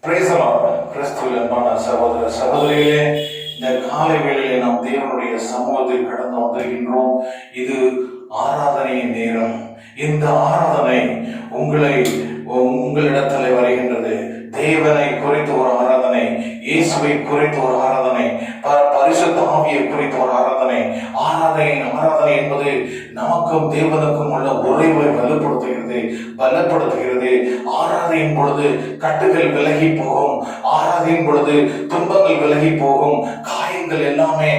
Praise the Lord. கிறிஸ்துவில் அன்பான சகோதர சகோதரிகளே, இந்த காலை வேளையிலே நாம் தேவனுடைய சமூகத்தில் கடந்து வந்திருக்கின்றோம். இது ஆராதனையின் நேரம். இந்த ஆராதனை உங்களிடத்தில் வருகின்றது. தேவனை குறித்து ஒரு ஆராதனை, இயேசுவை குறித்து ஒரு ஆராதனை, பரிசுத்த ஆவியை குறித்து ஒரு ஆராதனை. ஆராதனை என்பது நமக்கும் தேவனுக்கும் உள்ள உறவை பலப்படுத்துகிறது. ஆராதனையின் பொழுது கட்டுகள் விலகி போகும். ஆராதனையின் பொழுது துன்பங்கள் விலகி போகும். காயங்கள் எல்லாமே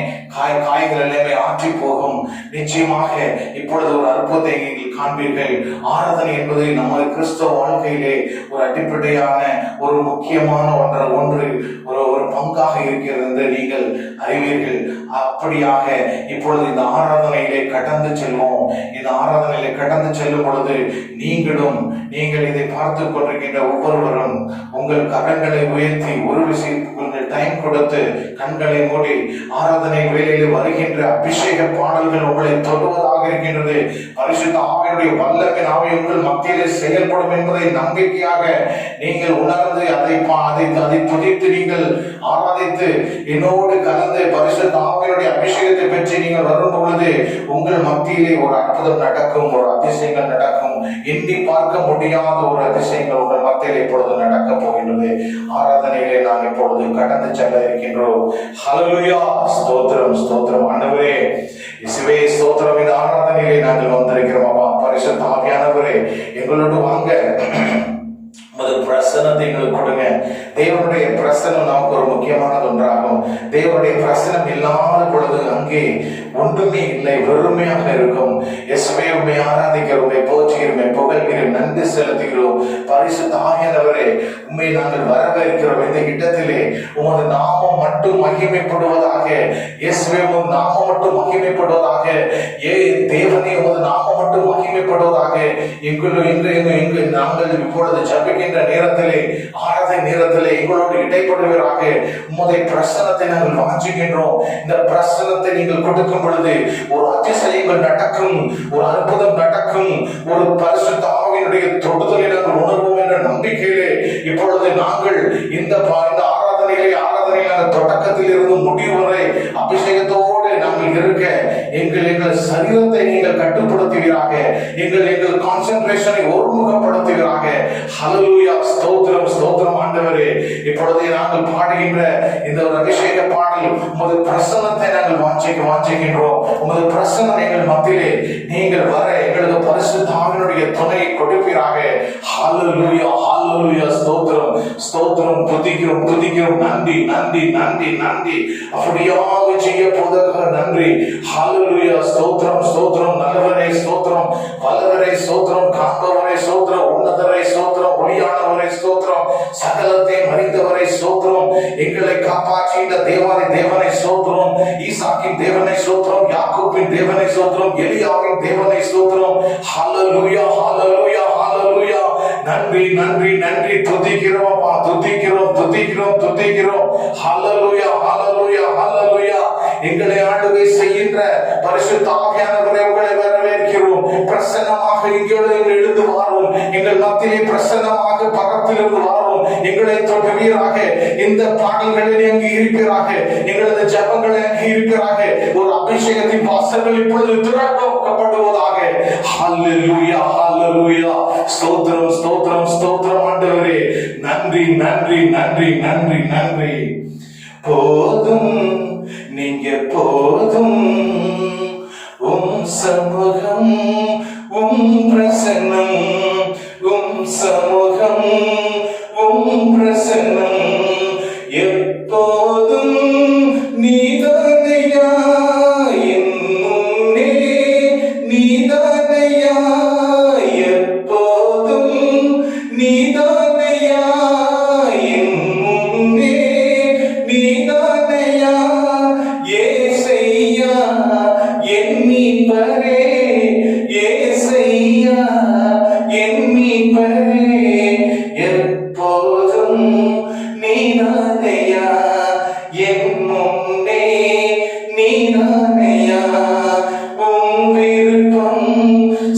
ஆற்றி போகும். நிச்சயமாக இப்பொழுது ஒரு அற்புதத்தை நீங்கள் காண்பீர்கள். ஆராதனை என்பது நமது கிறிஸ்தவ வாழ்க்கையிலே ஒரு அடிப்படையான ஒரு முக்கியமான ஒன்று ஒரு பங்காக இருக்கிறது என்று நீங்கள் அறிவீர்கள். அப்படியாக இப்பொழுது இந்த ஆராதனையிலே கடந்து செல்வோம். இந்த ஆராதனையிலே கடந்து செல்லும் பொழுது நீங்கள் இதை பார்த்து கொண்டிருக்கின்ற ஒவ்வொருவரும் உங்கள் கரங்களை உயர்த்தி ஒரு விஷயம் டைம் கொடுத்து கண்களை மூடி ஆராதனை வேளையில் வருகின்ற அபிஷேக பாடல்கள் உங்களை தொடுவதாக இருக்கின்றது. பரிசுத்த ஆவியினுடைய வல்லமை ஆவி உங்கள் மத்தியிலே செயல்படும் என்பதை நம்பிக்கையாக நீங்கள் உணர்ந்து அதை துதித்து நீங்கள் ஆராதித்து என்னோடு கலந்து பரிசுத்த ஆவியினுடைய அபிஷேகத்தை பெற்று நீங்கள் வரும் பொழுது உங்கள் மத்தியிலே ஒரு அற்புதம் நடக்கும், ஒரு அதிசயங்கள் நடக்கும். எண்ணி பார்க்க முடியாத ஒரு அதிசயங்கள் உங்கள் மத்தியிலே இப்பொழுது நடக்க போகின்றது. ஆராதனையிலே நான் இப்பொழுது கடந்து செல்ல இருக்கின்றோம். ஹல்லேலூயா, ஸ்தோத்திரம் ஸ்தோத்திரம் ஆண்டவரே, இயேசுவே ஸ்தோத்திரம். இந்த ஆராதனையிலே நாங்கள் வந்திருக்கிறோம். அப்பா பரிசுத்த ஆவியானவரே, எங்களோடு வாங்க, பிரசனத்தை எங்களுக்கு கொடுங்க. தேவனுடைய பிரசனம் நமக்கு ஒரு முக்கியமானது ஒன்றாகும். தேவனுடைய பிரசனம் இல்லாத பொழுது அங்கே ஒன்றுமே இல்லை, வெறுமையாக இருக்கும். இயேசுவே உம்மை ஆராதிக்கிறோம், உம்மை போற்றுகிறோம், புகழ்கிறோம், நன்றி செலுத்துகிறோம். பரிசுத்த ஆவியானவரே, உம்மை நாங்கள் வரவேற்கிறோம். இந்த இடத்திலே உமது நாமம் மட்டும் மகிமைப்படுவதாக. இயேசுவே உமது நாமம் மட்டும் மகிமைப்படுவதாக. தேவனே உமது நாமம் மட்டும் மகிமைப்படுவதாக. நாங்கள் இப்பொழுது ஜபிக்கின்ற நேரத்திலே, ஆராதனை நேரத்திலே எங்களோடு இடைப்படுவீராக. உம்முடைய பிரசனத்தை நாங்கள் வாஞ்சிக்கின்றோம். இந்த பிரசனத்தை நீங்கள் கொடுக்கும் பொழுது ஒரு அதிசயங்கள் நடக்கும், ஒரு அற்புதம் நடக்கும், ஒரு பரிசுத்த ஆவியினுடைய தொடுதலை நாங்கள் உணர்வோம் என்ற நம்பிக்கையிலே இப்பொழுது நாங்கள் இந்த ஆராதனையில தொடக்கத்தில் இருந்து முடிவு வரை அபிஷேகத்தோடு நாங்கள் இருக்க எங்கள் சரீரத்தை நீங்கள் கட்டுப்படுத்துவீராக. எங்கள் கான்சென்ட்ரேஷனை ஒருமுகப்படுத்துவீராக. ஹல்லேலூயா, ஸ்தோத்திரம் ஸ்தோத்திரம் ஆண்டவரே. இப்பொழுது நாங்கள் பாடுகின்ற இந்த ஒரு அபிஷேக பாடல் உமது பிரசன்னத்தை நாங்கள் வாஞ்சிக்கின்றோம். உமது பிரசன்னம் எங்கள் மத்தியிலே நீங்கள் வர எங்களது பரிசுத்த ஆவியினுடைய துணையை கொடுப்பீராக. ஹல்லேலூயா ஹல்லேலூயா, ஸ்தோத்திரம் ஸ்தோத்திரம், துதிக்கிறோம். நன்றி நன்றி நன்றி நன்றி. அப்படியாக செய்ய போதற்காக நன்றி. ஹல்லேலூயா, ஸ்தோத்திரம் ஸ்தோத்திரம். நல்லவரே ஸ்தோத்திரம், வல்லவரே ஸ்தோத்திரம், காண்பவரே ஸ்தோத்திரம், உன்னதரே ஸ்தோத்திரம், ஒளியானவரே ஸ்தோத்திரம், சகலத்தை மறிந்தவரை ஸ்தோத்திரம், எங்களை காப்பாற்றின தேவனை ஸ்தோத்திரம், ஈசாக்கின் தேவனை ஸ்தோத்திரம், யாக்கோபின் தேவனை ஸ்தோத்திரம், எலியாவின் தேவனை ஸ்தோத்திரம். ஹல்லேலூயா ஹல்லேலூயா ஹல்லேலூயா. நன்றி நன்றி நன்றி. துதிக்கிறோம் அப்பா, துதிக்கிறோம். ஹல்லேலூயா ஹல்லேலூயா ஹல்லேலூயா. எங்களை ஆளுகை செய்கின்ற பரிசுத்த ஆவியானவரே, உங்களை வரவேற்கிறோம். பிரசன்னமாக இங்கே எழுந்து வாரும். எங்கள் மத்தியிலே பிரசன்னமாக பக்கத்திலிருந்து வாரும். எங்களை தொடுவீராக. இந்த பாடல்களை அங்கீகரிப்பீராக. எங்களது ஜபங்களை அங்கீகரிப்பீராக. ஒரு அபிஷேகத்தின் வாசல்கள் இப்பொழுது திறக்கப்படுவதாக. ஹல்லேலூயா ஹல்லேலூயா. ஸ்தோத்திரம் ஸ்தோத்திரம் ஸ்தோத்திரம் ஆண்டவரே. நன்றி நன்றி நன்றி நன்றி நன்றி. போதும் நீங்க போதும், உம் சமூகம், உம் பிரசன்னம், உம் சமூகம், உம் பிரசன்னம் எப்போதும் நீதானையா, என் முன்னே நீதானையா, எப்போதும் நீதானையா, என் முன்னே நீதானையா, ஏசையா என் மீட்பரே, ஏசையா என் மீட்பரே, எப்போதும் நீதானையா, என் முன்னே நீதானையா, உம் விருப்பம்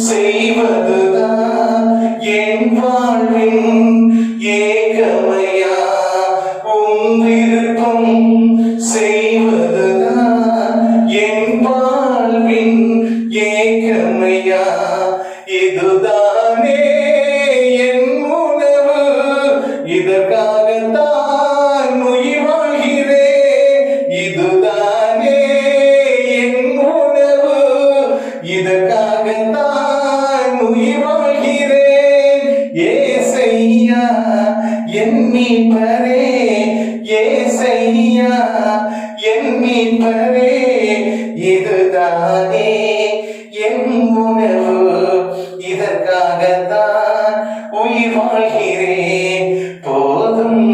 செய்வதுதான் என் வாழ்வின் ஏகமையா. இதற்காகத்தான் உயிர் வாழ்கிறேன், இதுதானே என் உணவு, இதற்காகத்தான் உயிர் வாழ்கிறேன். ஏசையா என் மீட்பரே, ஏசையா என் மீட்பரே, இதுதானே என் உணவு, இதற்காகத்தான் உயிர் வாழ்கிறேன். போதும்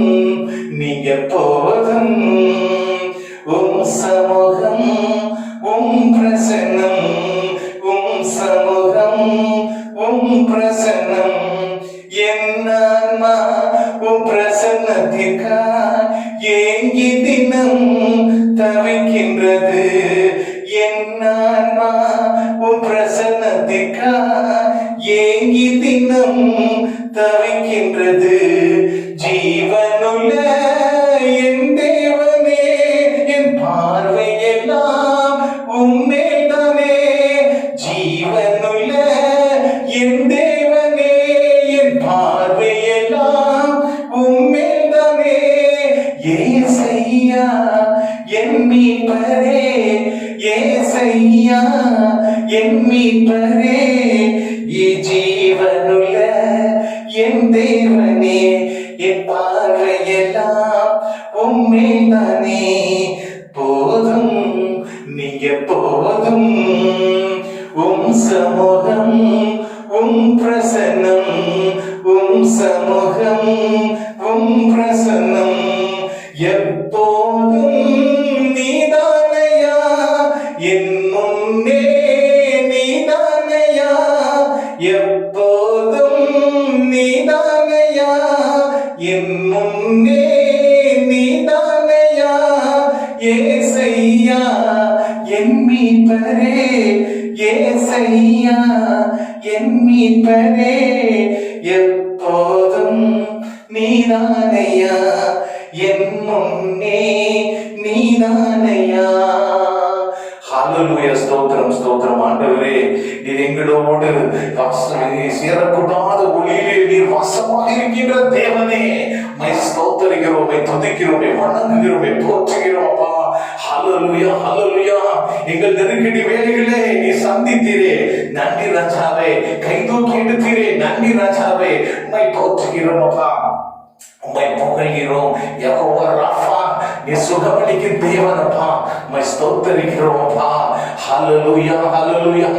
நீங்க போதும், உம் சமூகம் உம் பிரசன்னம், உம் சமூகம் உம் பிரசன்னம். என் ஆன்மா உம் பிரசன்னத்திற்காய் ஏங்கி தினம் தவிக்கின்றது. என் ஆன்மா உம் பிரசன்னத்திற்காய் ஏங்கி தினம் தவிக்கின்றது. ஜீவனுள்ள என் தேவனே, என் பார்வையெல்லாம் உம்மேல்தானே. ஜீவனுள்ள என் தேவனே, என் பார்வையெல்லாம் உம்மேல்தானே. ஏசையா என் மீட்பரே, ஏசையா என் மீட்பரே, ஜீவனுள்ள என் தேவனே, என் பார்வையெல்லாம் உம்மேல்தானே. போதும் நீங்க போதும், உம் சமூகம் உம் பிரசன்னம், உம் சமூகம் உம் பிரசன்னம். எப்போதும் நீதானையா என் முன்னே, நீதானையா எப்போதும், நீதானையா என் முன்னே, நீதானையா. ஏசையா என் மீட்பரே, ஏசையா என் மீட்பரே, எப்போதும் நீதானையா என் முன்னே, நீதானையா. ஹல்லேலூயா, ஸ்தோத்திரம் ஸ்தோத்திரம். ஆண்டவரே, நீர் எங்களோடு சேரக்கூடாத ஒளியிலே நீர் வாசமாக இருக்கின்ற தேவனே, மை ஸ்தோத்தரிக்கிறோம், துதிக்கிறோம், வணங்குகிறோம், போற்றுகிறோம் அப்பா. ஹல்லேலூயா ஹல்லேலூயா. எங்கள் நெருக்கடி வேலைகளே நீ சந்தித்தீரே, நன்றி ராஜாவே. கை தூக்கி எடுத்தீரே, நன்றி ராஜாவே. உம்மை போற்றுகிறோம் அப்பா, உம்மை புகழ்கிறோம். யெகோவா ராஃபா, நீ சுகமளிக்கும் தேவனப்பா, உம்மை ஸ்தோத்தரிக்கிறோம் அப்பா. ஹல்லேலூயா ஹல்லேலூயா.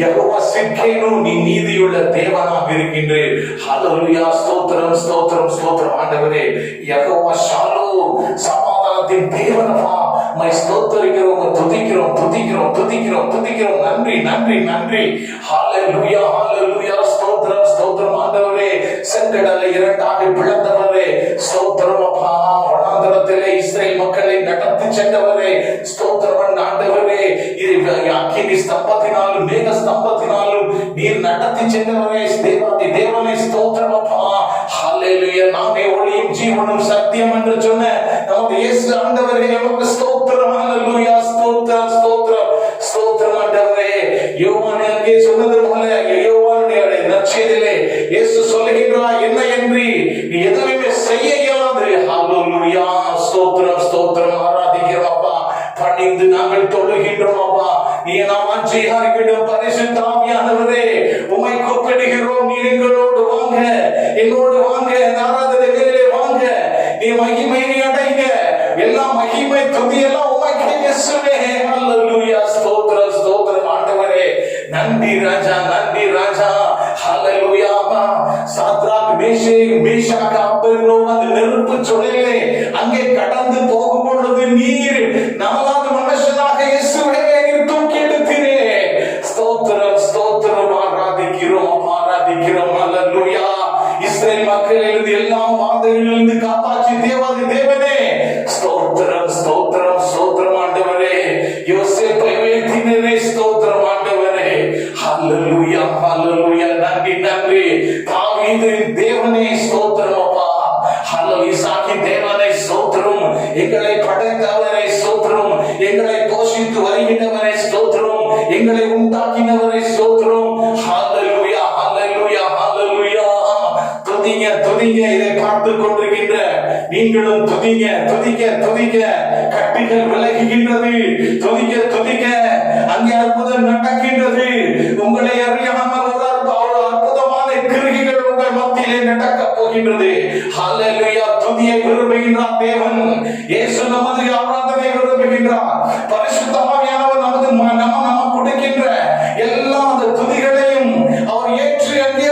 யெகோவா சிக்கேனு, நீ நீதியுள்ள தேவனாக இருக்கின்றீர். ஹல்லேலூயா, ஸ்தோத்திரம் ஸ்தோத்திரம் ஸ்தோத்திரம். ஆண்டவரே, யெகோவா ஷாலோம், சமாதானத்தின் தேவனப்பா, உம்மை ஸ்தோத்தரிக்கிறோம், துதிக்கிறோம் துதிக்கிறோம் துதிக்கிறோம் துதிக்கிறோம். நன்றி நன்றி நன்றி. ஹல்லேலூயா ஹல்லேலூயா. ஸ்தோத்திரம் ஸ்தோத்திரம். ஆண்டவரே, செங்கடலை இரண்டாக பிளந்தவரே, ஸ்தோத்திரம் அப்பா. வனாந்தரத்திலே இஸ்ரவேல் மக்களை நடத்தி சென்றவரே, ஸ்தோத்திரம் ஆண்டவரே. அக்கினி ஸ்தம்பத்தினாலும் மேக ஸ்தம்பத்தினாலும் நீர் நடத்தி சென்றவரே, தேவாதி தேவனை ஸ்தோத்திரம் அப்பா. ஹல்லேலூயா. நானே ஒளியும் ஜீவனும் சத்தியம் என்று சொன்ன நமது இயேசு ஆண்டவரே, நமக்கு ஸ்தோத்திரம். ஹல்லேலூயா, ஸ்தோத்திரம் ஸ்தோத்திரம் ஸ்தோத்திரம். ஆண்டவரே, யோவான் அங்கே சொன்னது போல யோவானுடைய நற்செய்தியிலே இயேசு சொல்லுகிறார், என்ன என்று நீ எதுவுமே செய்ய இயலாது. ஹல்லேலூயா, ஸ்தோத்திரம் ஸ்தோத்திரம். ஆராதிக்கிறோம் அப்பா, பணிந்து நாங்கள் தொழுகின்றோம் அப்பா. நீ நாம் அஞ்சீகரிக்கிடும் பரிசுத்த ஆவியானவரே, உம்மை கூப்பிடுகிறோம். நீ எங்களோடு வாங்க, என்னோடு வாங்க, ஆராதனை வேளையிலே வாங்க. நீ மகிமையை அடைங்க. எல்லா மகிமை துதி எல்லாம் உமக்கே இயேசுவே. ஹல்லேலூயா, ஸ்தோத்திரம் ஸ்தோத்திரம். ஆண்டவரே, நன்றி ராஜா, நன்றி ராஜா. ஹல்லேலூயா. சாத்ராக், மேஷாக், ஆபேத்நேகோ அந்த நெருப்பு சுழலிலே அங்கே கடந்து போகும் பொழுது நீர் நாலாவது மனுஷனாக இயேசுவே நீர் தூக்கி எடுத்தீரே. ஸ்தோத்திரம் ஸ்தோத்திரம். ஆராதிக்கிறோம் ஆராதிக்கிறோம். ஹல்லேலூயா. இஸ்ரவேல் மக்களிலிருந்து எல்லா வாதைகளிலிருந்து காப்பாற்றி தேவாதி தேவனே, ஸ்தோத்திரம் ஸ்தோத்திரம் ஸ்தோத்திரம். ஆண்டவரே, யோசேப்பை உயர்த்தினரே, ஸ்தோத்திரம் ஆண்டவரே. ஹல்லேலூயா ஹல்லேலூயா. நன்றி நன்றி. தாவீதின் தேவனே, ஸ்தோத்திரம் அப்பா. ஹல்லேலூயா. ஈசாக்கின் தேவனே, ஸ்தோத்திரம். எங்களை படைத்தவரே, ஸ்தோத்திரம். எங்களை போஷித்து வருகின்றவரே, ஸ்தோத்திரம். எங்களை உண்டாக்கினவரே, ஸ்தோத்திரம். ஹல்லேலூயா ஹல்லேலூயா ஹல்லேலூயா. துதிங்க துதிங்க. இதை பார்த்து கொண்டிருக்கின்ற நீங்களும் துதிக்க துதிக்க துதிக்க. கட்டிகள் விலகுகின்றது. துதிக்க துதிக்க. அங்கே அற்புதம் நடக்கின்றது. உங்களை அறியாமல் ஒரு அற்புதமான கிருகைகள் உங்கள் மத்தியிலே நடக்கப் போகின்றது. ஹல்லேலூயா. துதியை விரும்புகின்றார் தேவன். இயேசு நமது ஆராதனை விரும்புகின்றார். பரிசுத்த ஆவியானவர் நம்ம கொடுக்கின்ற எல்லா அந்த துதிகளையும் அவர் ஏற்று அங்கே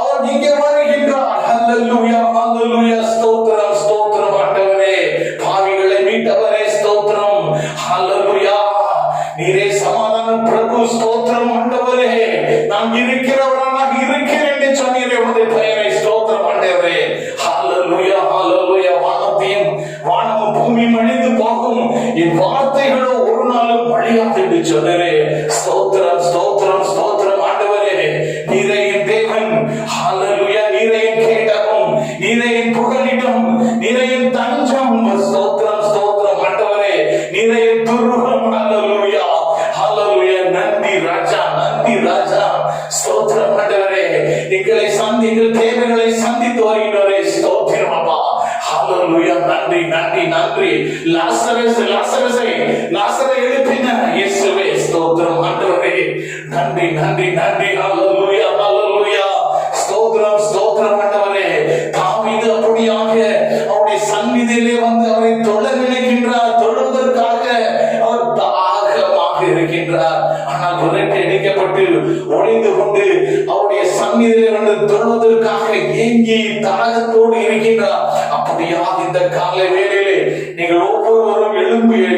அவர் இங்கே வருகின்றார். ஹல்லேலூயா ஹல்லேலூயா. ஸ்தோத்திரம் ஸ்தோத்திரம் ஆண்டவரே. பாவிகளை மீட்டவரே ஸ்தோத்திரம். ஹல்லேலூயா. நீரே சமாதான பிரபு. ஸ்தோத்திரம் ஆண்டவரே. நான் இருக்கிறவராக இருக்கிறேன் என்று சொன்னீரே உமது பெயரை. ஸ்தோத்திரம் ஆண்டவரே. ஹல்லேலூயா ஹல்லேலூயா. வானமும் பூமியும் அழிந்து போகும், என் வார்த்தைகளோ ஒரு நாளும் அழியாது என்று சொன்னீரே. ஸ்தோத்திரம் ஸ்தோத்திரம் ஸ்தோத்திரம் ஆண்டவரே. நீரே என் தேவன். ஹல்லேலூயா. நீரே என் கேடகம், நீரே என் புகலிடம், நீரே என் தஞ்சம். ஸ்தோத்திரம் ஸ்தோத்திரம் ஆண்டவரே. நீரே என் துருகம். ஹல்லேலூயா ஹல்லேலூயா. நன்றி ராஜா, நன்றி ராஜா. ஸ்தோத்திரம் ஆண்டவரே. எங்கள் தேவைகளை சந்தித்து வருகின்றவரே. ஸ்தோத்திரம் அப்பா. ஹல்லேலூயா. நன்றி நன்றி நன்றி. லாசரை எழுப்பின இயேசுவே. ஸ்தோத்திரம் ஆண்டவரே. நன்றி நன்றி நன்றி. ஹல்லேலூயா ஹல்லேலூயா. ஸ்தோத்திரம் ஸ்தோத்திரம் ஆண்டவரே. தாவீது அப்படியாக அவருடைய சந்நிதியிலே வந்து அவரை தொழ நினைக்கின்றார். தொழுவதற்காக அவர் தாகமாக இருக்கின்றார். ஆனால் விரட்டி அடிக்கப்பட்டு ஒளிந்து கொண்டு அவருடைய சந்நிதியிலே வந்து தொழுவதற்காக ஏங்கி தாகத்தோடு இருக்கின்றார். அப்படியாக இந்த காலை வேளையிலே நீங்கள் ஒவ்வொருவரும்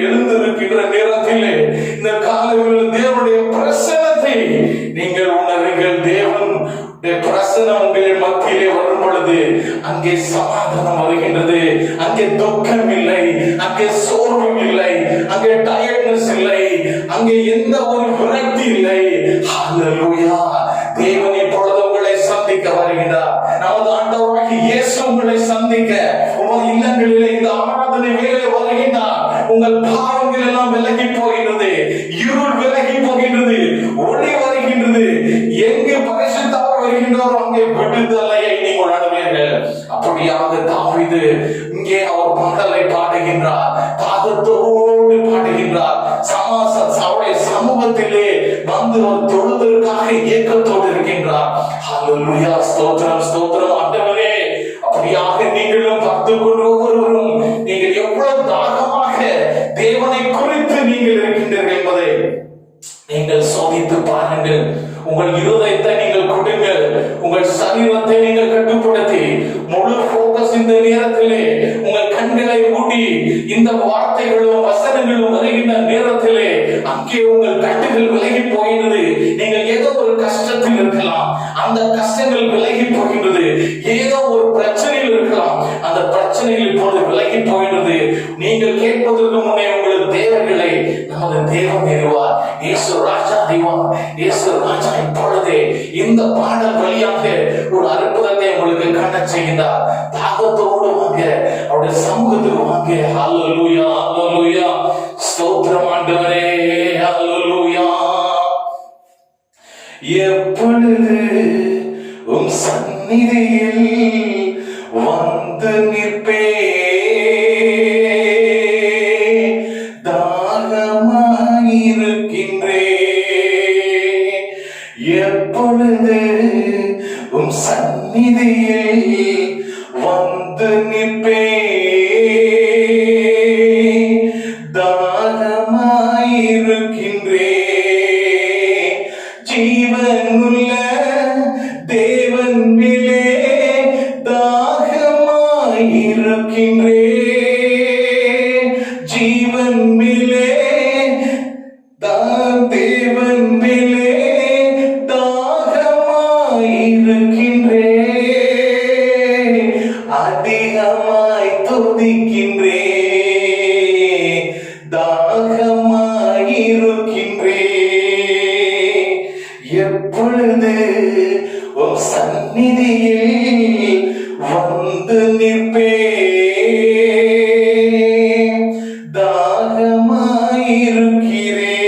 எழுந்திருக்கின்ற நேரத்திலே இந்த காலை வேளையில் தேவனுடைய பிரசன்னத்தை நீங்கள் உணருங்கள். தேவன் பிரசன்னம் உங்களின் மத்தியிலே வரும் பொழுது அங்கே சமாதானம் வருகின்றது. அங்கே துக்கம் இல்லை, அங்கே சோர்வு இல்லை, அங்கே டயர்ட்னஸ் இல்லை, அங்கே எந்த ஒரு விரக்தி இல்லை. ஹல்லேலூயா. தேவன் இப்பொழுது உங்களை சந்திக்க வருகிறார். நமது ஆண்டவராகிய இயேசு உங்களை சந்திக்க உங்கள் இல்லங்களிலே இந்த ஆராதனை வேளையிலே வருகின்றார். உங்கள் பாவங்கள் எல்லாம் விலகி போகின்றது. இருள் விலகி போகின்றது. ஒளி வருகின்றது. எங்கு பரிசுத்தமாக வருகின்றாரோ அங்கே விடுதலையை நீங்கள் உணர்வீர்கள். அப்படியாக தாவீது இங்கே அவர் பாடலை பாடுகின்றார். தாகத்தோடு பாடுகின்றார். அவருடைய சமூகத்திலே வந்து அவர் தொழுவதற்காக ஏக்கத்தோடு இருக்கின்றார். ஹல்லேலூயா. ஸ்தோத்திரம் ஸ்தோத்திரம் ஆண்டவரே. அப்படியாக நீங்களும் பார்த்து கொண்டு ஒவ்வொருவரும் நீங்கள் எவ்வளவு தாகமாக தேவனை குறித்து நீங்கள் இருக்கின்றீர்கள் என்பதை நீங்கள் சோதித்து பாருங்கள். உங்கள் இருதயத்தை நீங்கள் கொடுங்கள். உங்கள் சரீரத்தை நீங்கள் கட்டுப்படுத்தி முழு போக்கஸ் இந்த நேரத்திலே உங்கள் கண்களை மூடி இந்த வார்த்தைகளும் வசனங்களும் வருகின்ற நேரத்திலே அங்கே உங்கள் கட்டுகள் விலகி போகின்றது. நீங்கள் ஏதோ ஒரு கஷ்டத்தில் இருக்கலாம், அந்த கஷ்டங்கள் விலகி போகின்றது. ஏதோ ஒரு பிரச்சனையில் இருக்கலாம், அந்த பிரச்சனைகள் இப்பொழுது விலகி போகின்றது. நீங்கள் கேட்பதற்கு முன்னே உங்களது தேவைகளை நமது தேவன் அறிவார். இயேசு ராஜா அறிவார். இயேசு ராஜா இப்பொழுதே இந்த பாடல் வழியாக ஒரு அற்புதத்தை உங்களுக்கு காண செய்கிறார். தாகத்தோடு வாங்க, அவருடைய சமூகத்துக்கு வாங்க. ஹல்லேலூயா ஹல்லேலூயா. ஸ்தோத்திரம் ஆண்டவரே. ஹல்லேலூயா. எப்பொழுது உம் சந்நிதியில் வந்து நிற்பே, தாகமாயிருக்கின்றே. எப்பொழுது உம் சந்நிதியில் வந்து நிற்பே, தாகமாயிருக்கின்றே. ஜீவனுள்ள தேவன் மேலே தாகமாயிருக்கின்றே. ஜீவன் மேலே தேவன் மேலே தாகமாயிருக்கின்றே. அதிகமாய் துதிக்கின்றே, தாகமாயிருக்கின்றே. எப்பொழுது உம் சந்நிதியில் வந்து நிற்பே, தாகமாயிருக்கிறே.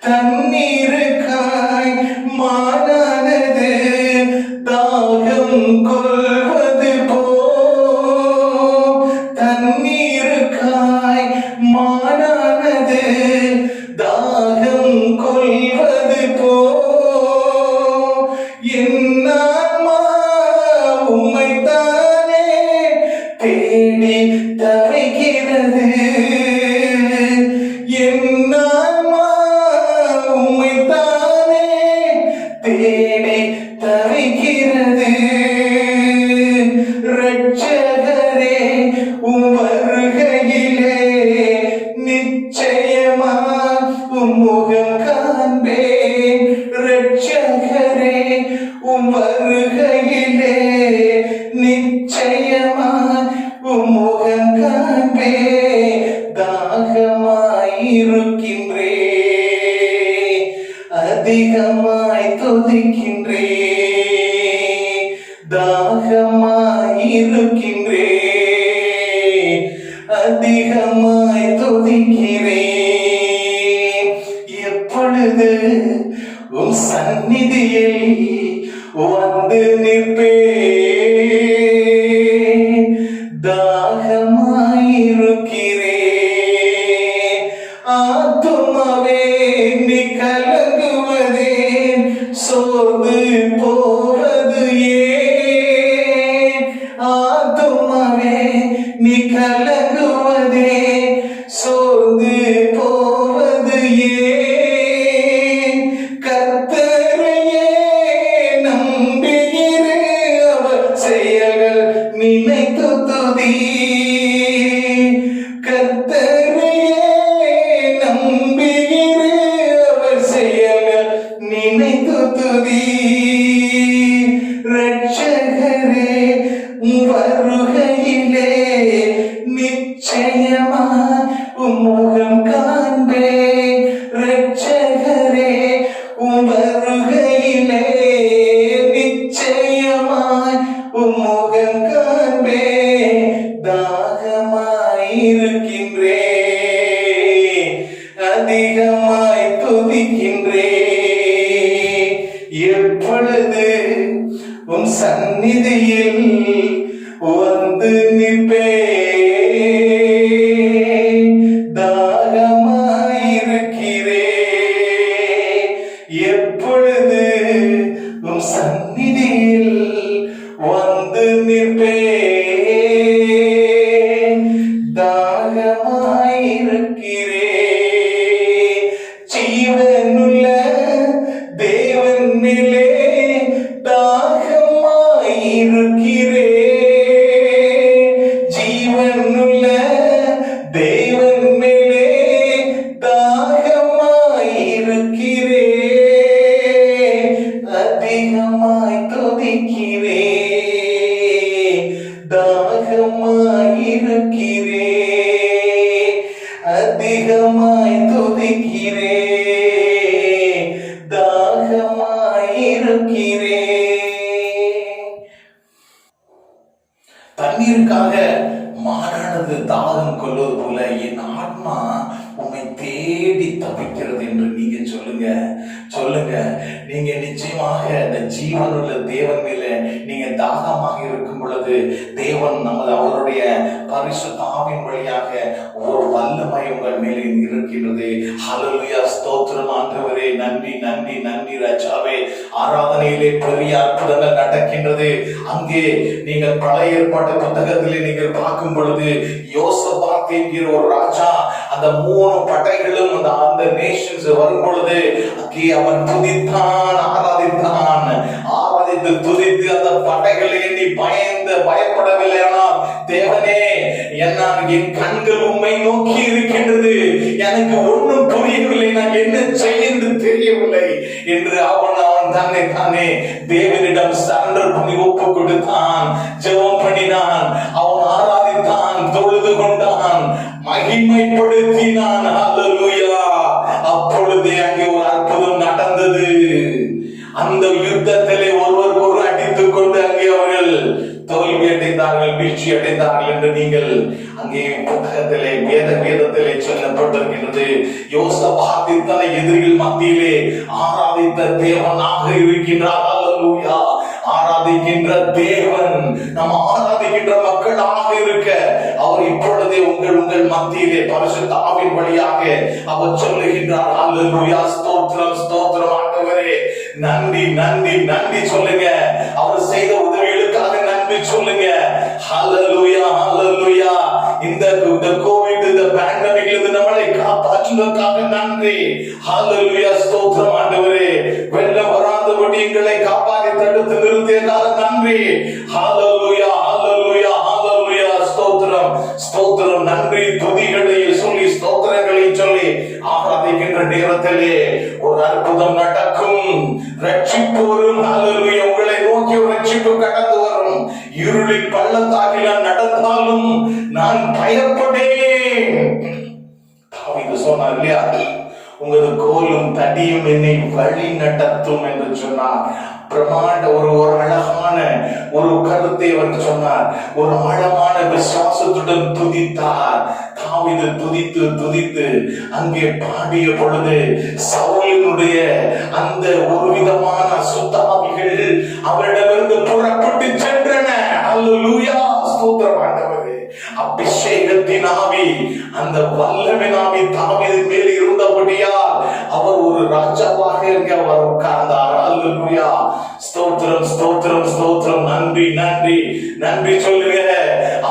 தண்ணீருக்காய் மானானது தாகம் கொள்வது ரட்சகரே உம் வருகையிலே நிச்சயமா உம் முகம் காண்பேன். ரட்சகரே உம் வருகையிலே நிச்சயமா உம் முகம் காண்பேன். தாகமாயிருக்கின்றே அதிகமாய் துதிக்கின்றே. தாகமாயிருக்கின்றே அதிகமாய் துதிக்கிறே. எப்பொழுது உம் சந்நிதியில் வந்து நிற்பே. தாகமாயிருக்கிறே ஆத்துமாவே நீ கலங்குவதே சோர்ந்து போவது ஏன். ஆத்துமாவே நீ கலங்குவதே சோர்ந்து போவது ஏன். கர்த்தரையே நம்பியிரு அவர் செயல்கள் நினைத்து துதி. கர்த்தரையே நம்பியிரு அவர் செயல்கள் நினைத்து துதி. ரட்சகரே உம் வருகையிலே நிச்சயமா உம் முகம் காண்பேன். ரட்சகரே உம் வருகையிலே நிச்சயமாய் உம் முகம் காண்பேன். தாகமாயிருக்கின்றே அதிகமாய் துதிக்கின்றே. எப்பொழுது உம் சந்நிதியில் வந்து நிற்பே. தாகமாயிருக்கிறே எப்பொழுது உம் சந்நிதியில் வந்து நிற்பே. தாகமாயிருக்கிறே ஜீவனுள்ள தேவன் மேலே தாகமாயிருக்கிறே. ஜீவனுள்ள தேவன் மேலே தாகமாயிருக்கிறே. அதிகமாய் துதிக்கிறே. தாகமாயிருக்கிறே அதிகமாய் துதிக்கிறே. தாகமாயிருக்கிறே. தண்ணீருக்காக மாடானது தாகம் கொள்வது போல என் ஆத்மா உம்மை தேடி தவிக்கிறது என்று நீங்க சொல்லுங்க. நீங்க நிச்சயமாக இந்த ஜீவனுள்ள தேவன் மேல நீங்க தாகமாக இருக்கும் பொழுது தேவன் நமது அவருடைய பரிசுத்த ஆவியின் வழியாக ஒரு வல்லமை உங்கள் மேலே இருக்கின்றது. ஹல்லேலூயா, ஸ்தோத்திரம் ஆண்டவரே. நன்றி நன்றி நன்றி ராஜாவே. ஆராதனையிலே பெரிய அற்புதங்கள் நடக்கின்றது. அங்கே நீங்கள் பழைய ஏற்பாட்டு புத்தகத்திலே நீங்கள் பார்க்கும் பொழுது யோசபாத் என்கிற ஒரு ராஜா அந்த 3 படைகளும் அந்த நேஷன்ஸ் வரும் பொழுது அங்கே அவன் துதித்தான், ஆராதித்து துதித்து அந்த படைகளை எண்ணி பயப்படவில்லை. ஆனால் தேவனே, என் கண்கள் உம்மை நோக்கி இருக்கின்றது, எனக்கு ஒன்றும் புரியவில்லை, நான் என்ன செய்ய தெரியவில்லை என்று அவன் தானே தேவனிடம் சரண்டர் பண்ணி ஒப்பு கொடுத்தான், ஜெபம் பண்ணினான், அவன் ஆராதித்தான், தொழுது கொண்டான், மகிமைப்படுத்தினான். ஹல்லேலூயா. அப்பொழுதே அங்கே ஒரு அற்புதம் நடந்தது. அந்த யுத்தத்திலே ஒருவருக்கு அடித்துக் கொண்டு அங்கே அவர்கள் தோல்வி அடைந்தார்கள், வீழ்ச்சி அடைந்தார்கள் என்று நீங்கள் அங்கே புத்தகத்திலே வேதத்திலே சொல்லப்பட்டிருக்கின்றது. யோசபாத் இத்தனை எதிரிகள் மத்தியிலே ஆராதித்த தேவனாக இருக்கின்றார். ஹல்லேலூயா. ஆராதிக்கின்ற தேவன் நம்ம ஆராதிக்கின்ற மக்களாக இருக்க அவர் இப்பொழுதே உங்கள் மத்தியிலே பரிசுத்த ஆவியின் வழியாக அவர் சொல்லுகின்றார். ஹல்லேலூயா. ஸ்தோத்திரம் ஸ்தோத்திரம் ஆண்டவரே. நன்றி நன்றி நன்றி சொல்லுங்க. அவர் செய்த உதவிகளுக்காக நன்றி சொல்லுங்க. ஹல்லேலூயா ஹல்லேலூயா. இந்த கோவிட் இந்த பேண்டமிக்ல இருந்து நம்மளை காப்பாற்றுவதற்காக நன்றி. ஹல்லேலூயா. ஸ்தோத்திரம் ஆண்டவரே. வெள்ளம் வராதபடி எங்களை காப்பாற்றி தடுத்து நிறுத்தியதாக நன்றி. ஹல்லேலூயா ஹல்லேலூயா. நேரத்திலே ஒரு அற்புதம் நடக்கும். ரட்சிப்பு வரும். ஹல்லேலூயா. உங்களை நோக்கி ஒரு ரட்சிப்பு கடந்து வரும். இருளின் பள்ளத்தாக்கில் நடந்தாலும் நான் பயப்படேன். தாவீது சொன்னார் இல்லையா, உங்களது கோலும் தடியும் என்னை வழி நடத்தும் என்று சொன்னார். பிரமாண்ட ஒரு அழகான ஒரு கருத்தை அவர் சொன்னார். ஒரு ஆழமான விசுவாசத்துடன் துதித்தார். தாவீது துதித்து துதித்து அங்கே பாடிய பொழுது சவுலினுடைய அந்த ஒரு விதமான சுத்தாவிகள் அவரிடமிருந்து புறப்பட்டு சென்றன. அல்லேலூயா. ஸ்தோத்திரம் ஆண்டவரே. அபிஷேகத்தின் ஆவி, அந்த வல்லமையின் ஆவி தாவீதின் மேல் இருந்தபடியால் அவர் ஒரு ராஜாவாக அவர் உட்கார்ந்தார். அல்லேலூயா. ஸ்தோத்திரம் ஸ்தோத்திரம் ஸ்தோத்திரம். நன்றி நன்றி நன்றி சொல்லுங்க.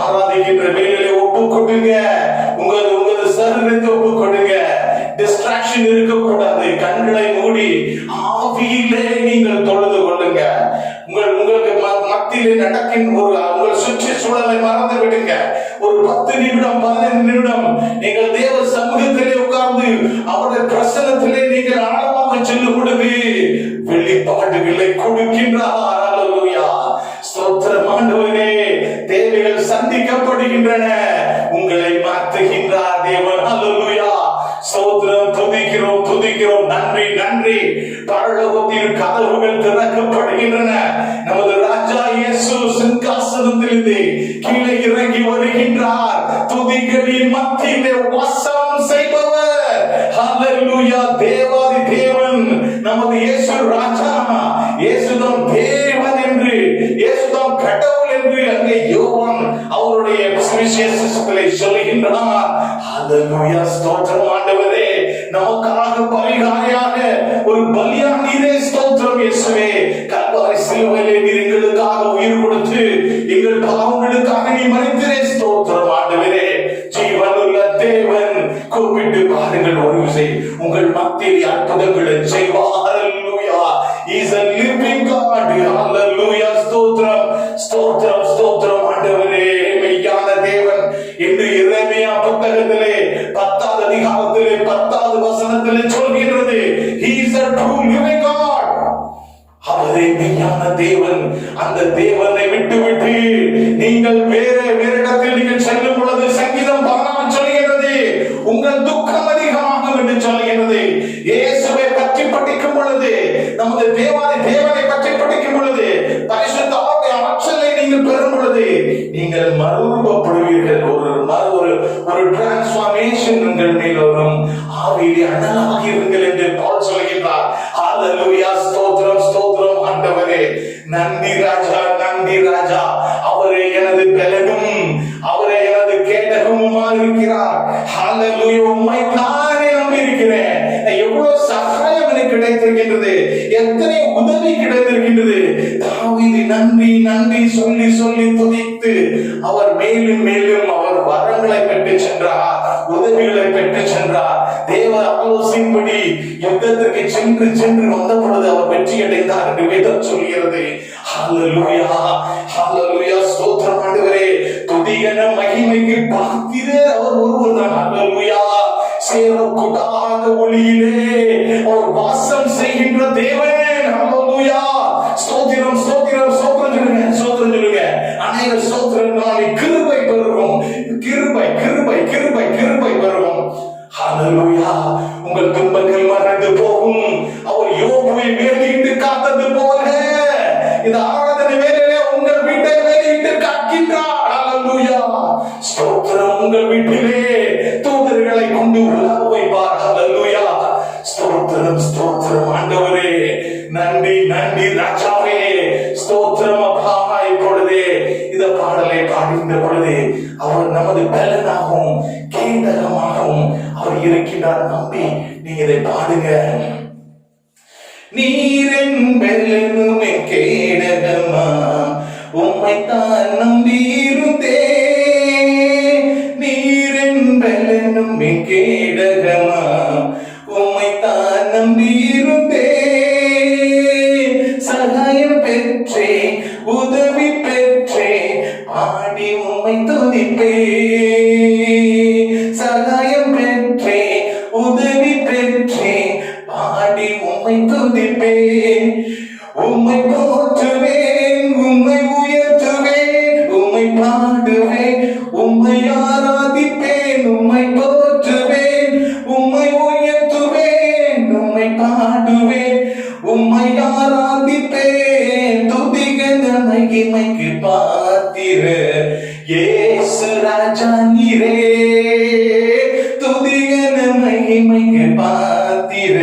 ஆராதிக்கின்ற வேலையில ஒப்பு கொடுங்க. உங்களது சரீரத்தை ஒப்பு கொடுங்க. டிஸ்ட்ராக்ஷன் இருக்கக்கூடாது. கண்களை மூடி ஆவியிலே நீங்கள் தொழுது கொள்ளுங்க. உங்களுக்கு மத்தியிலே நடக்கின்ற உங்கள் சுற்றி சூழலை மறந்து விடுங்க. ஒரு 10 நிமிடம் 15 நிமிடம் நீங்கள் தேவ சமூகத்திலே உட்கார்ந்து அவருடைய பிரசன்னத்திலே நீங்கள் ஆழமாக செல்லும் பொழுது வெளிப்பாடுகளை கொடுக்கின்றார். அல்லேலூயா. ஸ்தோத்திரம் ஆண்டவரே. தேவைகள் சந்திக்கப்படுகின்றன. உங்களை மாற்றுகின்றார் தேவன். அல்லேலூயா. ஸ்தோத்திரம். துதிக்கிறோம் துதிக்கிறோம். நன்றி நன்றி. பரலோகத்தின் கதவுகள் திறக்கப்படுகின்றன. நமது ராஜா இயேசு சிங்காசனத்திலிருந்து கீழே இறங்கி வருகின்றார். துதிகளின் மத்தியிலே வாசம் செய்பவர். ஹல்லேலூயா. தேவாதி தேவன் நமது இயேசு ராஜா. இயேசுதான் தேவன் என்று, இயேசுதான் கடவுள் என்று அங்கே யோவான் அவருடைய சுவிசேஷத்திலே சொல்லுகின்றார். ஹல்லேலூயா. ஸ்தோத்திரம் ஆண்டவரே. நமக்காக பரிகாரியாக ஒரு பலியாக நீரே. ஸ்தோத்திரம் இயேசுவே. கல்வாரி சிலுவையிலே நீர் எங்களுக்காக உயிர் கொடுத்து எங்கள் பாவங்களுக்காக நீ மரித்தீரே. ஸ்தோத்திரம் ஆண்டவரே. ஜீவனுள்ள தேவன். கூப்பிட்டு பாருங்கள் ஒரு விசை. உங்கள் மத்தியில் அற்புதங்களை செய்வார். ஹல்லேலூயா. He is a living God. ஹல்லேலூயா. ஸ்தோத்திரம் ஸ்தோத்திரம் ஸ்தோத்திரம் ஆண்டவரே. மெய்யான தேவன் என்று எரேமியா புத்தகத்திலே 10வது அதிகாரத்திலே 10வது வசனத்திலே சொல்கிறது. He is a true living God. அவரே மெய்யான தேவன். அந்த தேவனை விட்டுவிட்டு நீங்கள் வேறு இடத்தில் நீங்கள் செல்லும் பொழுது சங்கீதம் 16 சொல்கிறது, உங்கள் துக்கம் அதிகமாகும் என்று சொல்கிறது. இயேசுவை பற்றி படிக்கும் பொழுது, நமது தேவனை பற்றி படிக்கும் பொழுது, பரிசுத்த ஆவியின் ஆற்றலை நீங்கள் பெறும் பொழுது நீங்கள் மறுரூபப்படுவீர்கள். ஒரு டிரான்ஸ்ஃபார்மேஷன் உங்கள் மேல் வரும். ஆவியிலே அனலாக இருங்கள் என்று பவுல் சொல்கிறார். ஹல்லேலூயா. ஸ்தோத்திரம் ஸ்தோத்திரம் ஆண்டவரே. நன்றி ராஜா நன்றி ராஜா. அவரே எனது பலனும் அவரே எனது கேடகமுமா இருக்கிறார். ஹல்லேலூயா. உம்மை நானே நம்பி இருக்கிறேன். எவ்வளவு சகாயம் எனக்கு கிடைத்திருக்கின்றது, எத்தனை உதவி கிடைத்திருக்கின்றது. தாவீது நன்றி நன்றி சொல்லி சொல்லி துதித்து அவர் மேலும் மேலும் அவர் வரங்களை பெற்று சென்றார், உதவிகளை பெற்று சென்றார். தேவ ஆலோசனைப்படி யுத்தத்திற்கு சென்று சென்று வந்த பொழுது அவர் வெற்றி அடைந்தார் என்று வேதம் சொல்கிறது. ஹல்லேலூயா ஹல்லேலூயா. ஸ்தோத்திரம் ஆண்டவரே. துதிகன மகிமைக்கு பாத்திரே அவர் ஒருவர் தான். ஹல்லேலூயா. சேரக்கூடாத ஒளியிலே அவர் வாசம் செய்கின்ற தேவன். ஹல்லேலூயா. ஸ்தோத்திரம் ஸ்தோத்திரம் ஸ்தோத்திரம் சொல்லுங்க ஸ்தோத்திரம் சொல்லுங்க. அநேக ஸ்தோத்திரங்களாலே கிருபை பெறுவோம். கிருபை கிருபை கிருபை கிருபை பெறுவோம். ஹல்லேலூயா. உங்கள் துன்பங்கள் மறந்து போகும். அவர் யோபுவை வேலியிட்டு காத்தது போல இந்த ஆராதனை வேலையிலே உங்கள் வீட்டை வேலியிட்டு காக்கின்றார். ஹல்லேலூயா. ஸ்தோத்திரம். உங்கள் வீட்டிலே தூதர்களை கொண்டு உலக வைப்பார். ஹல்லேலூயா. ஸ்தோத்திரம் ஸ்தோத்திரம் ஆண்டவரே. நன்றி நன்றி ராஜாவே. ஸ்தோத்திரம் அப்பா. இப்பொழுதே இந்த பாடலை பாடுகின்ற பொழுது அவர் நமது பலனாகவும் கேடகமாகவும் அவர் இருக்கின்றார். நம்பி நீங்க இதை பாடுங்க. நீரின் பலனும் கேடகமா உம்மைத்தான் நம்பி இருந்தே. நீரின் பலனும் கேடகமா உம்மைத்தான் நம்பி இருந்தே. சகாயம் பெற்றே உதவி பெற்றே பாடி உம்மை துதிப்பே. சகாயம் பெற்றே உதவி பெற்றே பாடுவேன், உம்மை போற்றுவேன், உம்மை உயர்த்துவேன், உம்மை பாடுவேன், உம்மை ஆராதிப்பேன், உம்மை போற்றுவேன், உம்மை உயர்த்துவேன், உம்மை பாடுவேன், உம்மை ஆராதிப்பேன். துதிகன மகிமைக்கு பாத்திர இயேசு ராஜா நீரே, துதிகன மகிமைக்கு பாத்திர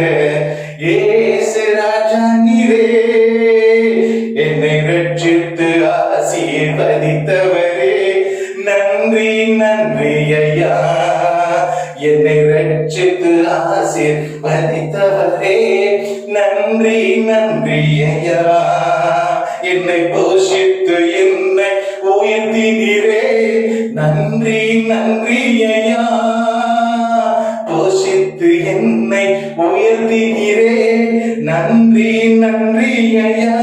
இயேசு ராஜா நீரே. என்னை ரட்சித்து ஆசீர்வதித்தவரே நன்றி நன்றி ஐயா. என்னை ரட்சித்து ஆசீர்வதித்தவரே நன்றி நன்றி ஐயா. என்னை போஷித்து என்னை உயர்த்தினீரே நன்றி நன்றி ஐயா. போஷித்து என்னை உயர்த்தினீரே நன்றி நன்றி ஐயா.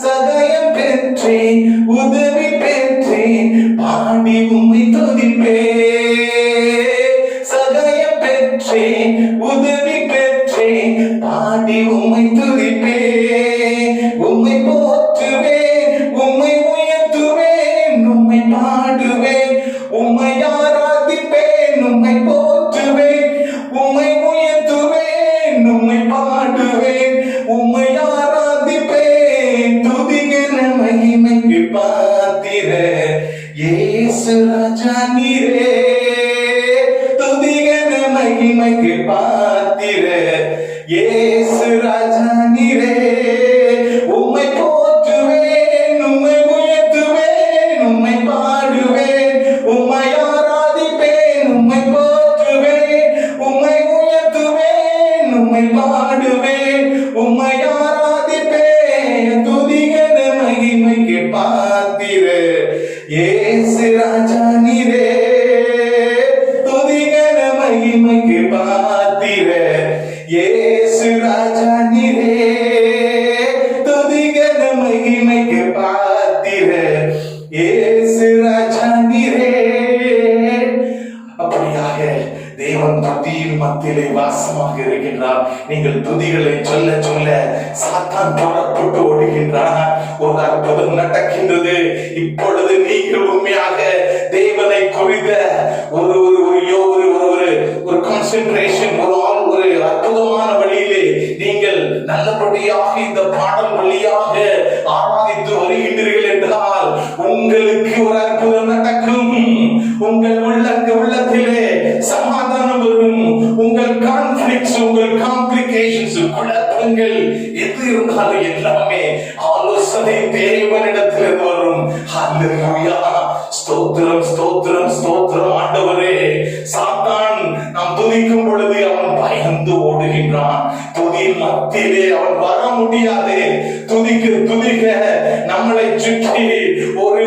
சகாயம் பெற்றேன், உதவி பெற்றேன், பாடி உம்மை துதிப்பேன். சகாயம் பெற்றேன், உதவி பெற்றேன், பாடி உம்மை துதிப்பேன். உம்மை போற்றுவேன், உம்மை உயர்த்துவேன், உம்மை பாடுவேன், உம்மை ஆராதிப்பேன், உம்மை போற்றுவேன், உம்மை உயர்த்துவேன், உம்மை பாடுவேன், உம்மை ஆராதிப்பேன். துதிகன மகிமைக்கு பாத்திர இயேசு ராஜா நீரே, துதிகன மகிமைக்கு பாத்திர இயேசு ராஜா நீரே. உம்மை போற்றுவேன், உம்மை உயர்த்துவேன், உம்மை பாடுவேன், உம்மை ஆராதிப்பேன், உம்மை போற்றுவேன், உம்மை உயர்த்துவேன், உம்மை பாடுவேன், உம்மை ஆராதிப்பேன். துதிகன மகிமைக்கு பாத்திர இயேசு ராஜா நீரே, துதிகன மகிமைக்கு பாத்திர இயேசு ராஜா நீரே, துதிகன மகிமைக்கு பாத்திர இயேசு ராஜா நீரே. அப்படியாக தேவன் துதியின் மத்தியிலே வாசமாக இருக்கின்றார். நீங்கள் துதிகளை சொல்ல சொல்ல சாத்தான் புறப்பட்டு ஓடுகின்றான். ஒரு அற்புதம் நடக்கின்றது. இப்பொழுது நீங்கள் உண்மையாக தேவனை குறித்த ஒரு கான்சென்ட்ரேஷன், ஒரு அற்புதமான வழியிலே நீங்கள் நல்லபடியாக இந்த பாடல் வழியாக ஆராதித்து வருகின்றீர்கள் என்றால் உங்களுக்கு ஒரு அற்புதம் நடக்கும். உங்கள் உள்ளத்திலே சமாதானம் வரும். உங்கள் கான்ஃபிளிக்ட்ஸ், உங்கள் காம்ப்ளிகேஷன்ஸ், குழப்பங்கள் எது இருந்தாலும் எல்லாமே ஆலோசனை தேவனிடத்திலிருந்து வரும். ஹல்லேலூயா. ஸ்தோத்திரம் ஸ்தோத்திரம் ஸ்தோத்திரம். ஆண்டவரே, சாத்தான் நாம் துதிக்கும் பொழுது அவன் பயந்து ஓடுகின்றான். துதியின் மத்தியிலே அவன் வர முடியாது. துதிக்க நம்மளை சுற்றி ஒரு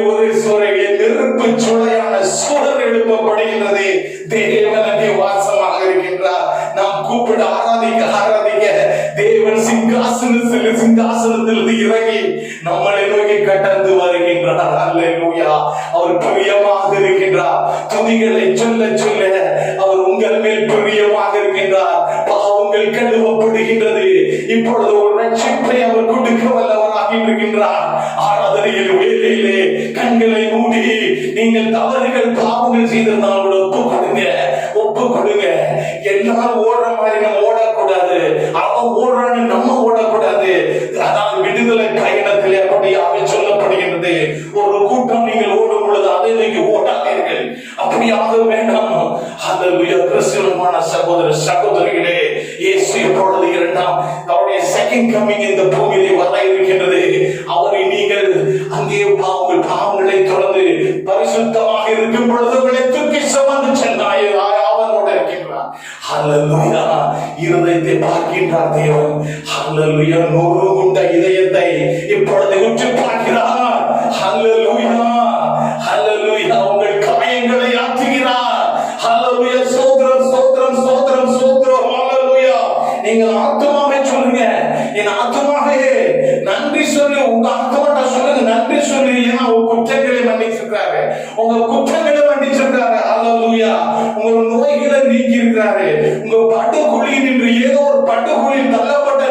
நெருப்பு சுளையான சுடர் எழுப்பப்படுகின்றது. தேவன் அங்கே வாசமாக இருக்கின்றார். நாம் கூப்பிட ஆராதிக்க தேவன் சிங்காசனத்திலிருந்து இறங்கி நம்மளை நோக்கி கடந்து வருகின்றார். அல்லேலூயா. அவர் பிரியமாக இருக்கின்றார். துதிகளை சொல்ல சொல்ல அவர் உங்கள் மேல் பிரியமாக இருக்கின்றார். பாவங்கள் கழுவப்படுகின்றது. இப்பொழுது ஒரு ரட்சிப்பை அவர் கொடுக்க வல்லவராக இருக்கின்றார். ஆராதனையில் வேலையிலே கண்களை மூடி நீங்கள் தவறுகள் பாவங்கள் செய்திருந்தால் கூட ஒப்பு கொடுங்க. எல்லாரும் ஓடுற மாதிரி நம்ம ஓடக்கூடாது. அவன் ஓடுறான்னு நம்ம ஓடக்கூடாது. அதாவது விடுதலை பயணத்திலே அப்படியாக சொல்லப்படுகின்றது. ஒரு கூட்டம் நீங்கள் ஓடும் பொழுது அதை நீங்க ஓடாதீர்கள். அப்படியாக வேண்டாம். ஹல்லேலூயா. கிறிஸ்துவமான சகோதர சகோதரிகளே, இயேசு இப்பொழுது அவருடைய செகண்ட் கமிங் இந்த பூமியிலே வர இருக்கின்றது. அவரை நீங்கள் அங்கே உங்கள் பாவங்களை தொடர்ந்து பரிசுத்தமாக இருக்கும் பொழுது உங்களை தூக்கி சுமந்து சென்றாய். அவனோட இருக்கின்றார். ஹல்லேலூயா. இருதயத்தை பார்க்கின்றார் தேவன். ஹல்லேலூயா. நொறுங்குண்ட இதயத்தை இப்பொழுது உற்று பார்க்கிறார். ஹல்லேலூயா. ஹல்லேலூயா. உங்கள் காயங்களை ஆற்றுகிறார். ஹல்லேலூயா. ஸ்தோத்திரம் ஸ்தோத்திரம் ஸ்தோத்திரம் ஸ்தோத்திரம். ஹல்லேலூயா. நீங்கள் ஆத்துமாவை சொல்லுங்க, என் ஆத்துமாவே நன்றி சொல்லி. உங்க ஆத்துமாட்ட சொல்லுங்க, நன்றி சொல்லி. ஏன்னா உங்க குற்றங்களை மன்னிச்சிருக்காரு. உங்க குற்றங்களை மன்னிச்சிருக்காரு. ஹல்லேலூயா. உங்க நோய்களை நீக்கி இருக்கிறாரு. உங்க படுகுழியில் நின்று ஏதோ ஒரு படுகுழியில் தள்ளப்பட்ட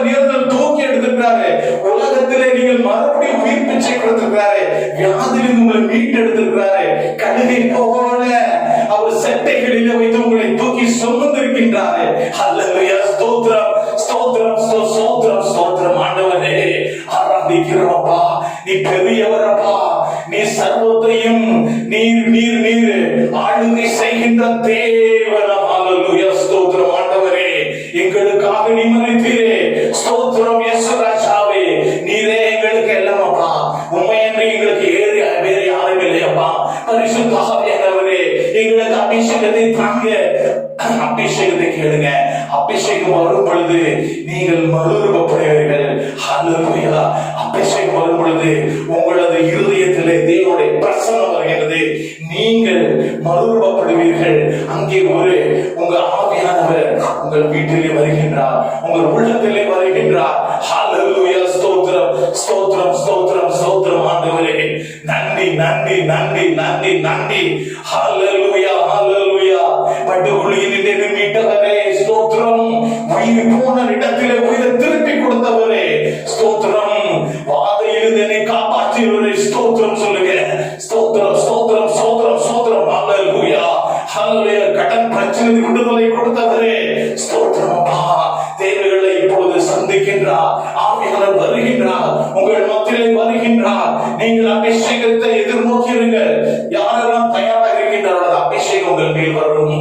இருக்கின்றாரு. ஹல்லேலூயா, ஸ்தோத்திரம் ஸ்தோத்திரம் ஸ்தோத்திரம் ஸ்தோத்திரம். ஆண்டவரே ஆராதிக்கிறோம்ப்பா, நீ பெரியவரப்பா, நீ சர்வத்தையும் நீர் நீர் நீர் ஆளுகை செய்கின்ற தேவன். ஹல்லேலூயா, ஸ்தோத்திரம். ஆண்டவரே எங்களுக்காக நீ மரித்தீரே, ஸ்தோத்திரம். இயேசு ராஜாவே, நீரே எங்களுக்கு எல்லாம் அப்பா, உண்மையன்றி எங்களுக்கு வேறு யாரும் இல்லையப்பா. பரிசுத்த ஆவியானவரே, எங்களுக்கு அபிஷேகத்தை தாங்க. அபிஷேகத்தை கேளுங்க. அபிஷேகம் வரும் பொழுது நீங்கள் மறுரூபப்படுவீர்கள். ஹல்லேலூயா. அபிஷேகம் வரும் பொழுது உங்களது இருதயத்திலே தேவனுடைய பிரசன்னம் வருகிறது. நீங்கள் மறுரூபப்படுவீர்கள். அங்கே உங்க ஆவியானவர் உங்கள் வீட்டிலே வருகின்றார், உங்கள் உள்ளத்திலே வருகின்றார். ஹல்லேலூயா, ஸ்தோத்திரம் ஸ்தோத்திரம் ஸ்தோத்திரம் ஸ்தோத்திரம். ஆண்டவரே நன்றி நன்றி நன்றி நன்றி நன்றி. ஹல்லேலூயா ஹல்லேலூயா. படுகுழியில் நின்று மீட்டவரே ஸ்தோத்திரம். உயிர் போன இடத்திலே உயிரை திருப்பி கொடுத்தவரே ஸ்தோத்திரம். வாதையிலிருந்து என்னை காப்பாற்றியவரே ஸ்தோத்திரம் சொல்லுங்க. ஸ்தோத்திரம் ஸ்தோத்திரம் ஸ்தோத்திரம் ஸ்தோத்திரம். ஹல்லேலூயா ஹல்லேலூயா. கடன் பிரச்சனை விடுதலை கொடுத்தவரே ஸ்தோத்திரம். அப்பா, தேவைகளை இப்பொழுது சந்திக்கின்றார். ஆவியானவர் வருகின்றார், உங்கள் மத்தியிலே வருகின்றார். நீங்கள் அபிஷேகத்தை எதிர்நோக்கியிருங்கள். யாரெல்லாம் தயாராக இருக்கின்றார்கள், அபிஷேகம் உங்கள் மேல் வரும்.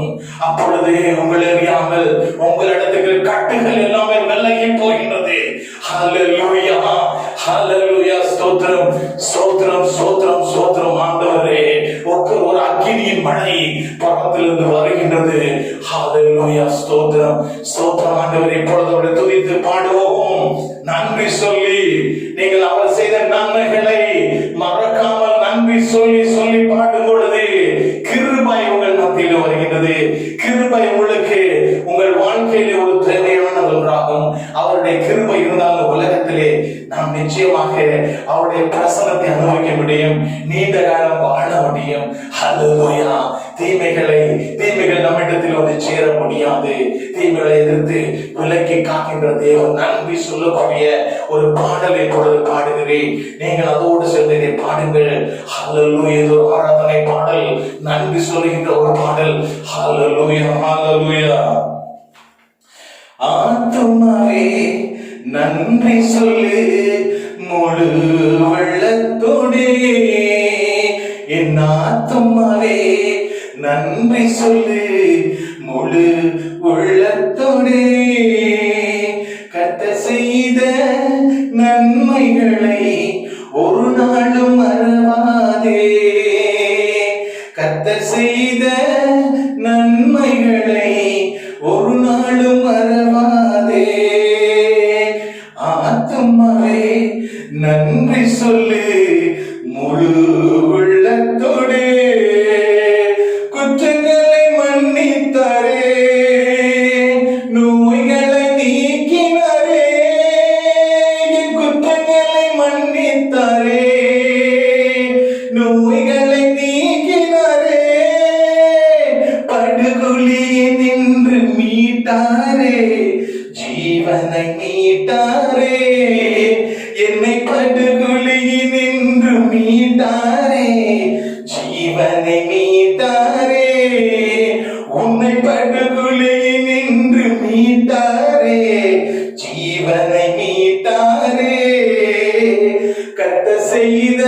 அப்பொழுது உங்களை அறியாமல் உங்களிடத்துக்கு கட்டுகள் எல்லாமே விலகி போகின்றது. ஹல்லேலூயா ஹல்லேலூயா. ஸ்தோத்திரம் ஸ்தோத்திரம் ஸ்தோத்திரம் ஸ்தோத்திரம். ஆண்டவரே ஒரு அக்கினியின் மழை பரத்திலிருந்து வருகின்றது. ஹல்லேலூயா, ஸ்தோத்திரம் ஸ்தோத்திரம். ஆண்டவரே இப்பொழுது அவரை துதித்து பாடுவோம். நன்றி சொல்லி நீங்கள் அவர் செய்த நன்மைகளை மறக்காமல் நன்றி சொல்லி சொல்லி பாடும் பொழுது கிருபை உங்கள் மத்தியில் வருகின்றது. கிருபை உங்களுக்கு உங்கள் வாழ்க்கையிலே ஒரு தேவையான ஒன்றாகும். அவருடைய கிருபை இருந்தால் உலகத்திலே நாம் நிச்சயமாக அவருடைய பிரசனத்தை அனுபவிக்க முடியும், நீண்ட காலம் வாழ முடியும். ஹல்லேலூயா. தீமைகள் நம்மிடத்தில் வந்து சேர முடியாது. தீமைகளை எதிர்த்து விலக்கி காக்கின்ற தேவன். நன்றி சொல்லக்கூடிய ஒரு பாடலை இப்பொழுது பாடுகிறேன். நீங்கள் அதோடு சேர்ந்து பாடுங்கள். ஹல்லேலூயா. இது ஒரு ஆராதனை பாடல், நன்றி சொல்லுகின்ற ஒரு பாடல். ஹல்லேலூயா ஹல்லேலூயா. ஆத்துமாவே நன்றி சொல்லு முழு வெள்ளத்தோடே. என் ஆத்துமாவே நன்றி சொல்லு முழு உள்ளத்தோடே. கர்த்தர் செய்த நன்மைகளை ஒரு நாளும் மறவாதே. கர்த்தர் செய்த நன்மைகளை ஒரு நாளும் மறவாதே. ஆத்துமாவே நன்றி சொல்லு முழு உள்ளத்தோடே. குற்றங்களை மன்னித்தாரே, நோய்களை நீக்கினாரே. குற்றங்களை மன்னித்தாரே, நோய்களை நீக்கினாரே. படுகுழியில் நின்று மீட்டாரே, ஜீவனை மீட்டாரே. என்னை படுகுழியில் நின்று மீட்டாரே, ஜீவனை மீட்டாரே. உன்னை படுகுழியில் நின்று மீட்டாரே, ஜீவனை மீட்டாரே. கர்த்தர் செய்த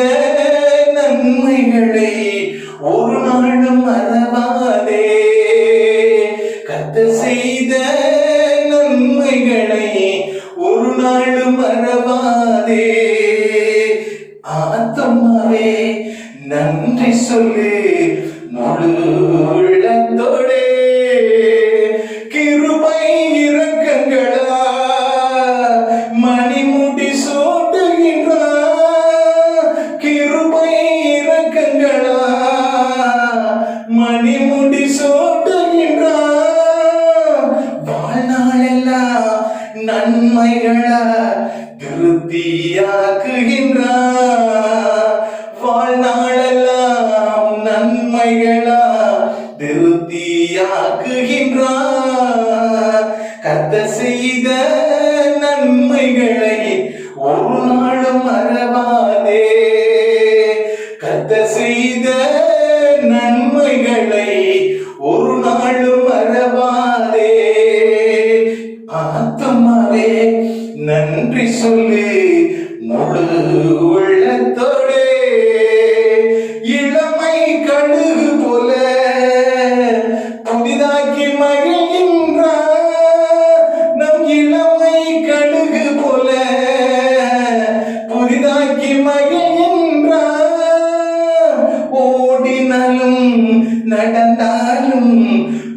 நன்மைகளை ஒரு நாளும் மறவாதே. கர்த்தர் செய்த நன்மைகளை ஒரு நாளும் மறவாதே. ஆத்துமாவே நன்றி சொல்லு முழு உள்ளத்தோடே. கிருபை இரக்கங்களா மணிமுடி சூட்டுகின்றார். கிருபை இரக்கங்களா மணிமுடி சூட்டுகின்றார். வாழ்நாளெல்லாம் நன்மைகளா திருப்தியாக்குகின்றார். வாழ்நாளெல்லாம் நன்மைகளா திருப்தியாக்குகின்றார். கர்த்தர் செய்த நன்மைகளை ஒரு நாளும் மறவாதே. கர்த்தர் செய்த நன்மைகளை ஒரு நாளும் மறவாதே. சொல்லு முழு உள்ளத்தோடே. இளமை கழுகு போல புதிதாக்கி மகிழ்கின்ற நம் இளமை கழுகு போல புதிதாக்கி மகிழ்கின்ற. ஓடினாலும் நடந்தாலும்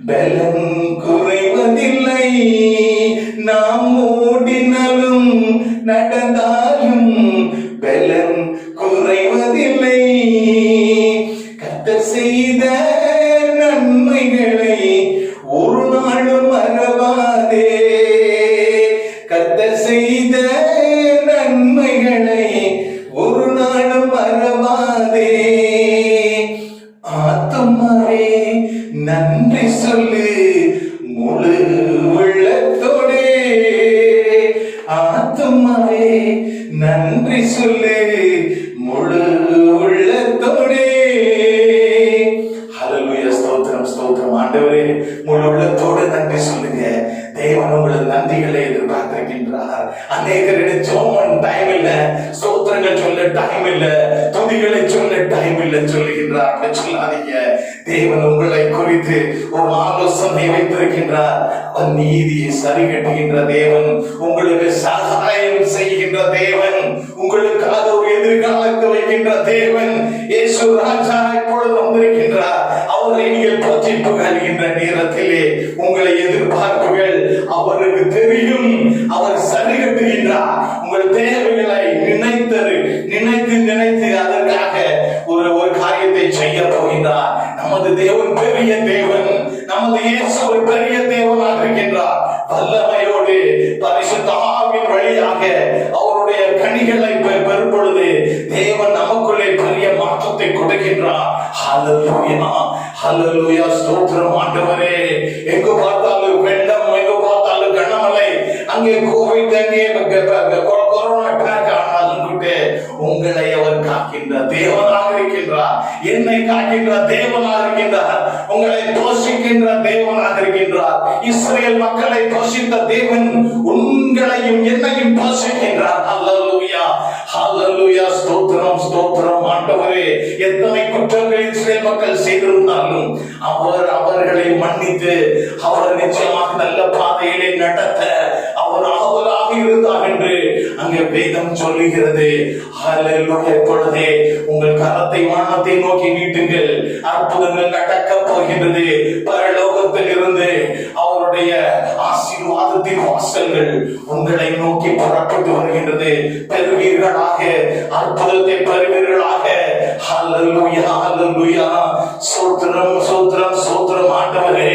பலம் குறைவதில்லை. நாம் ஓடினாலும் நடந்தாலும் பலம் குறைவதில்லை. கர்த்தர் செய்த நன்மைகளை ஒரு நாளும் மறவாதே. கர்த்தர் செய்த நன்மைகளை ஒரு நாளும் மறவாதே. ஆத்துமாவே நன்றி சொல்லு முழு உள்ளத்தோடே. ஆத்துமாவே நன்றி சொல்லு முழு உள்ளத்தோடே. ஹல்லேலூயா. ஸ்தோத்திரம் ஸ்தோத்திரம். ஆண்டவரே முழு உள்ளத்தோடு நன்றி சொல்லுங்க. தேவன் உங்களது நன்றிகளை எதிர்பார்த்திருக்கின்றார். அநேகரிடம் ஜெபம் டைம் இல்ல, ஸ்தோத்திரங்கள் சொல்ல டைம் இல்ல, துதிகளை சொல்ல டைம் இல்ல சொல்லுகின்றார். அப்படி சொல்லாதீங்க. தேவன் உங்களை குறித்து ஒரு ஆலோசனை வைத்திருக்கின்றார். அவர் நீதியை சரி கட்டுகின்ற தேவன், உங்களுக்கு சகாயம் செய்கின்ற தேவன், உங்களுக்காக ஒரு எதிர்காலத்தை வைக்கின்ற தேவன். இயேசு ராஜா இப்பொழுது வந்திருக்கின்றார். அவரை நீங்கள் போற்றி புகழ்கின்ற நேரத்திலே உங்களை எதிர்பார்ப்புகள் அவருக்கு தெரியும். அவர் சரி கட்டுகின்றார். உங்கள் தேவைகளை நினைத்து நினைத்து அதற்காக ஒரு காரியத்தை செய்ய போகின்றார். நமது தேவன் பெரிய தேவன். நமது இயேசு ஒரு பெரிய தேவனாக இருக்கின்றார். வல்லமையோடு பரிசுத்த ஆவியின் வழியாக அவருடைய கனிகளை பெறும் பொழுது தேவன் நமக்குள்ளே பெரிய மாற்றத்தை கொடுக்கின்றார். ஹல்லேலூயா ஹல்லேலூயா. ஸ்தோத்திரம் ஆண்டவரே. எங்கு பார்த்தாலும் வெள்ளம், எங்கு பார்த்தாலும் கனமழை, அங்கே கோவிட், அங்கே கொரோனா அட்டாக் ஆனாலும் உங்களை அவர் காக்கின்ற தேவனாக இருக்கின்றார். என்னை காக்கின்ற தேவனாக இருக்கின்றார். உங்களை போஷிக்கின்ற தேவனாக இருக்கின்றார். இஸ்ரவேல் மக்களை போஷித்த தேவன் உங்களையும் என்னையும் போஷிக்கின்றார். ஹல்லேலூயா ஹல்லேலூயா. ஸ்தோத்திரம் ஸ்தோத்திரம் ஆண்டவரே. எத்தனை குற்றங்கள் இஸ்ரவேல் மக்கள் செய்திருந்தாலும் அவர்களை மன்னித்து அவர் நிச்சயமாக நல்ல பாதையிலே நடத்த அவர் ஆவலாக இருந்தார் என்று அங்கே வேதம் சொல்லுகிறது. ஹல்லேலூயா. இப்பொழுதே உங்கள் கரத்தை வானத்தை நோக்கி நீட்டுங்கள். அற்புதங்கள் நடக்க போகின்றது. பரலோகத்தில் இருந்து அவருடைய ஆசீர்வாதத்தின் வாசல்கள் உங்களை நோக்கி புறப்பட்டு வருகின்றது. பெறுவீர்களாக, அற்புதத்தை பெறுவீர்களாக. ஹல்லேலூயா ஹல்லேலூயா. சோத்திரம் சோத்திரம் சோத்திரம் ஆண்டவரே.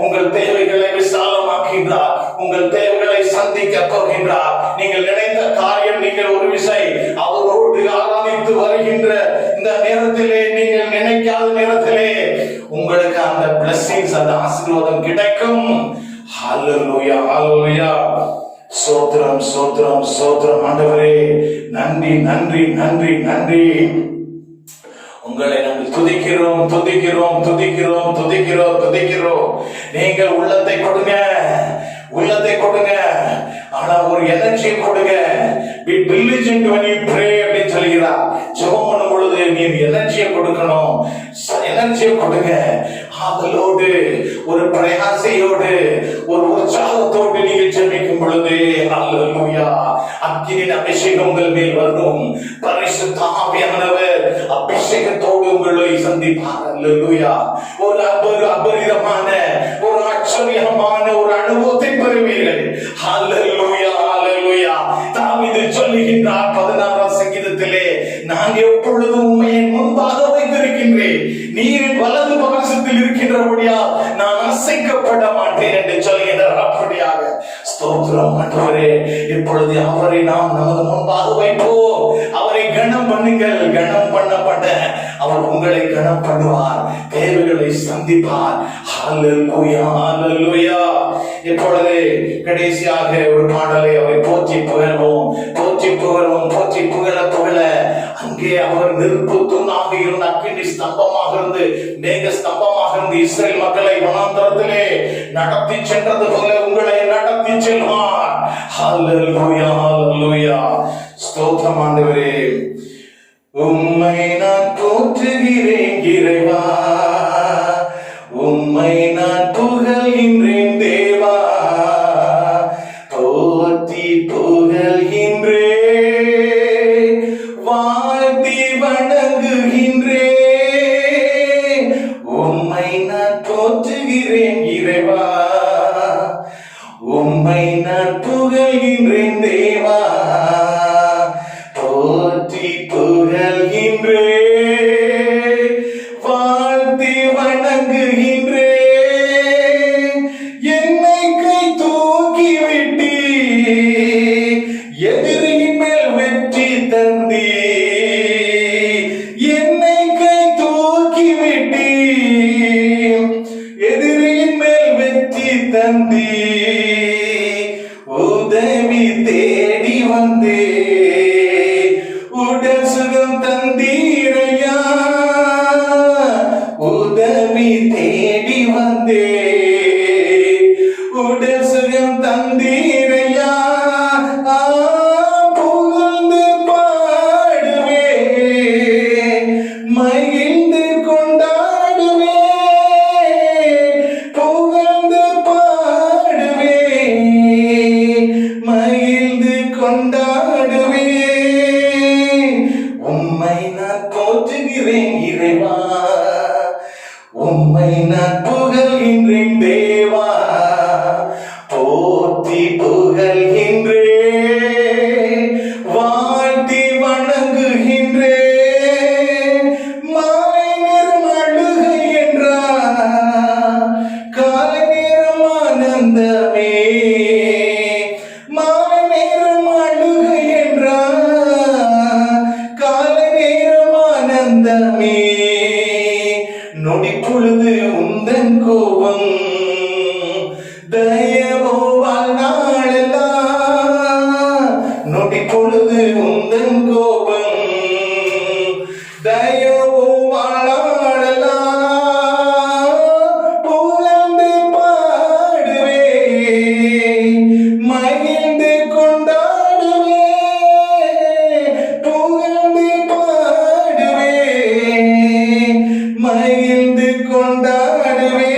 உங்கள் தேவைகளை விசாலமாக்கின்றார். உங்கள் தேவைகளை சந்திக்க போகின்றார். நீங்கள் நினைத்த காரியம், நீங்கள் ஒரு விசை அவரோடு ஆராதித்து வருகின்ற இந்த நேரத்திலே, நீங்கள் நினைக்காத நேரத்திலே உங்களுக்கு அந்த பிளஸிங்ஸ், அந்த ஆசீர்வாதம் கிடைக்கும். ஹல்லேலூயா ஹல்லேலூயா. சோத்திரம் சோத்திரம் சோத்திரம் ஆண்டவரே. நன்றி நன்றி நன்றி நன்றி. உங்களை நாங்கள் துதிக்கிறோம் துதிக்கிறோம் துதிக்கிறோம் துதிக்கிறோம் துதிக்கிறோம். நீங்கள் உள்ளத்தை கொடுங்க, உள்ளத்தை கொடுங்க. ஆனா ஒரு எனர்ஜி கொடுங்க. Be diligent when you pray அப்படின்னு சொல்கிறார். ஜெபம் பண்ணும் பொழுது நீ எனர்ஜியை கொடுக்கணும். எனர்ஜியை கொடுங்க. ஆவலோடு, ஒரு பிரயாசையோடு, ஒரு உற்சாகத்தோடு நீங்கள் ஜெபிக்கும் பொழுது ஹல்லேலூயா அக்கினியின் அபிஷேகம் உங்கள் மேல் வரும். பரிசுத்த ஆவியானவர் அபிஷேகத்தோடு உங்களை சந்திப்பார். ஹல்லேலூயா. ஒரு அபரிதமான, ஒரு ஆச்சரியமான ஒரு அனுபவத்தை பெறுவீர்கள். ஹல்லேலூயா ஹல்லேலூயா. தாவீது சொல்லுகின்றார் 16ஆம் சங்கீதத்திலே, நான் எப்பொழுதும் உம்மை முன்பாக வைத்திருக்கின்றேன். நீரின் வலது பாகத்தில் இருக்கின்றபடியா நான் அசைக்கப்பட மாட்டேன் என்று சொல்கிறார். அப்படியாக ஸ்தோத்திரம் ஆண்டவரே. இப்பொழுது அவரை நாம் நமது முன்பாக வைப்போம். அவரை கனம் பண்ணுங்கள். கனம் பண்ணப்பட்ட அவர் உங்களை கனப்படுவார், தேவைகளை சந்திப்பார். ஹல்லேலூயா, ஹல்லேலூயா. இப்பொழுது கடைசியாக ஒரு பாடலை அவரை போற்றி புகழ்வோம், போற்றி புகழ்வோம், போற்றி புகழ புகழ. அங்கே அவர் நெருப்பு தூணாக இருந்த, அக்கினி ஸ்தம்பமாக இருந்து, மேக ஸ்தம்பமாக இருந்து இஸ்ரேல் மக்களை வனாந்தரத்திலே நடத்தி சென்றது போல உங்களை நடத்தி செல்வார். ஹல்லேலூயா, ஹல்லேலூயா. ஸ்தோத்திரம் ஆண்டவரே. உம்மை நான் போற்றுகிறேன் இறைவா, உம்மை நான் புகழ்கின்றேன் தேவா, போற்றி புகழ்கின்றேன், வாழ்த்தி வணங்குகின்றேன். உம்மை நான் போற்றுகிறேன் இறைவா, உம்மை நான் புகழ்கின்றேன் தேவா, போற்றி புகழ்கின்றேன், வாழ்த்தி வணங்குகின்றேன். என்னை கை தூக்கி விட்டி எதிரியின் மேல் வெற்றி தந்தி, என்னை கை தூக்கி விட்டி எதிரியின் மேல் வெற்றி தந்தி, உதவி தேடி வந்தே உடல் சுகம் தந்தீரையா, உதவி தேடி வந்தே உடல் சுகம் தந்தீரையா. புகழ்ந்து பாடுவே, மகிழ்ந்து கொண்டாடுவே, புகழ்ந்து பாடுவே, மகிழ்ந்து கொண்டாடுவே. உம்மை நான் போற்றுகிறேன் இறைவா, உம்மை நான் புகழ்கின்றேன் தேவா, போற்றி புகழ்கின்றேன், வாழ்த்தி வணங்குகின்றேன். மாலை நேரம் அழுகை என்றார், காலை நேரம் ஆனந்தமே, மாலை நேரம் அழுகை என்றார், காலை நேரம் ஆனந்தமே. நொடி பொழுது உந்தன் கோபம் தயவோ வாழ்நாளெல்லாம், நொடி பொழுது உந்தன் கோபம் தயவோ வாழ்நாளெல்லாம். புகழ்ந்து பாடுவே, மகிழ்ந்து கொண்டாடுவே, புகழ்ந்து பாடுவே, மகிழ்ந்து கொண்டாடுவே.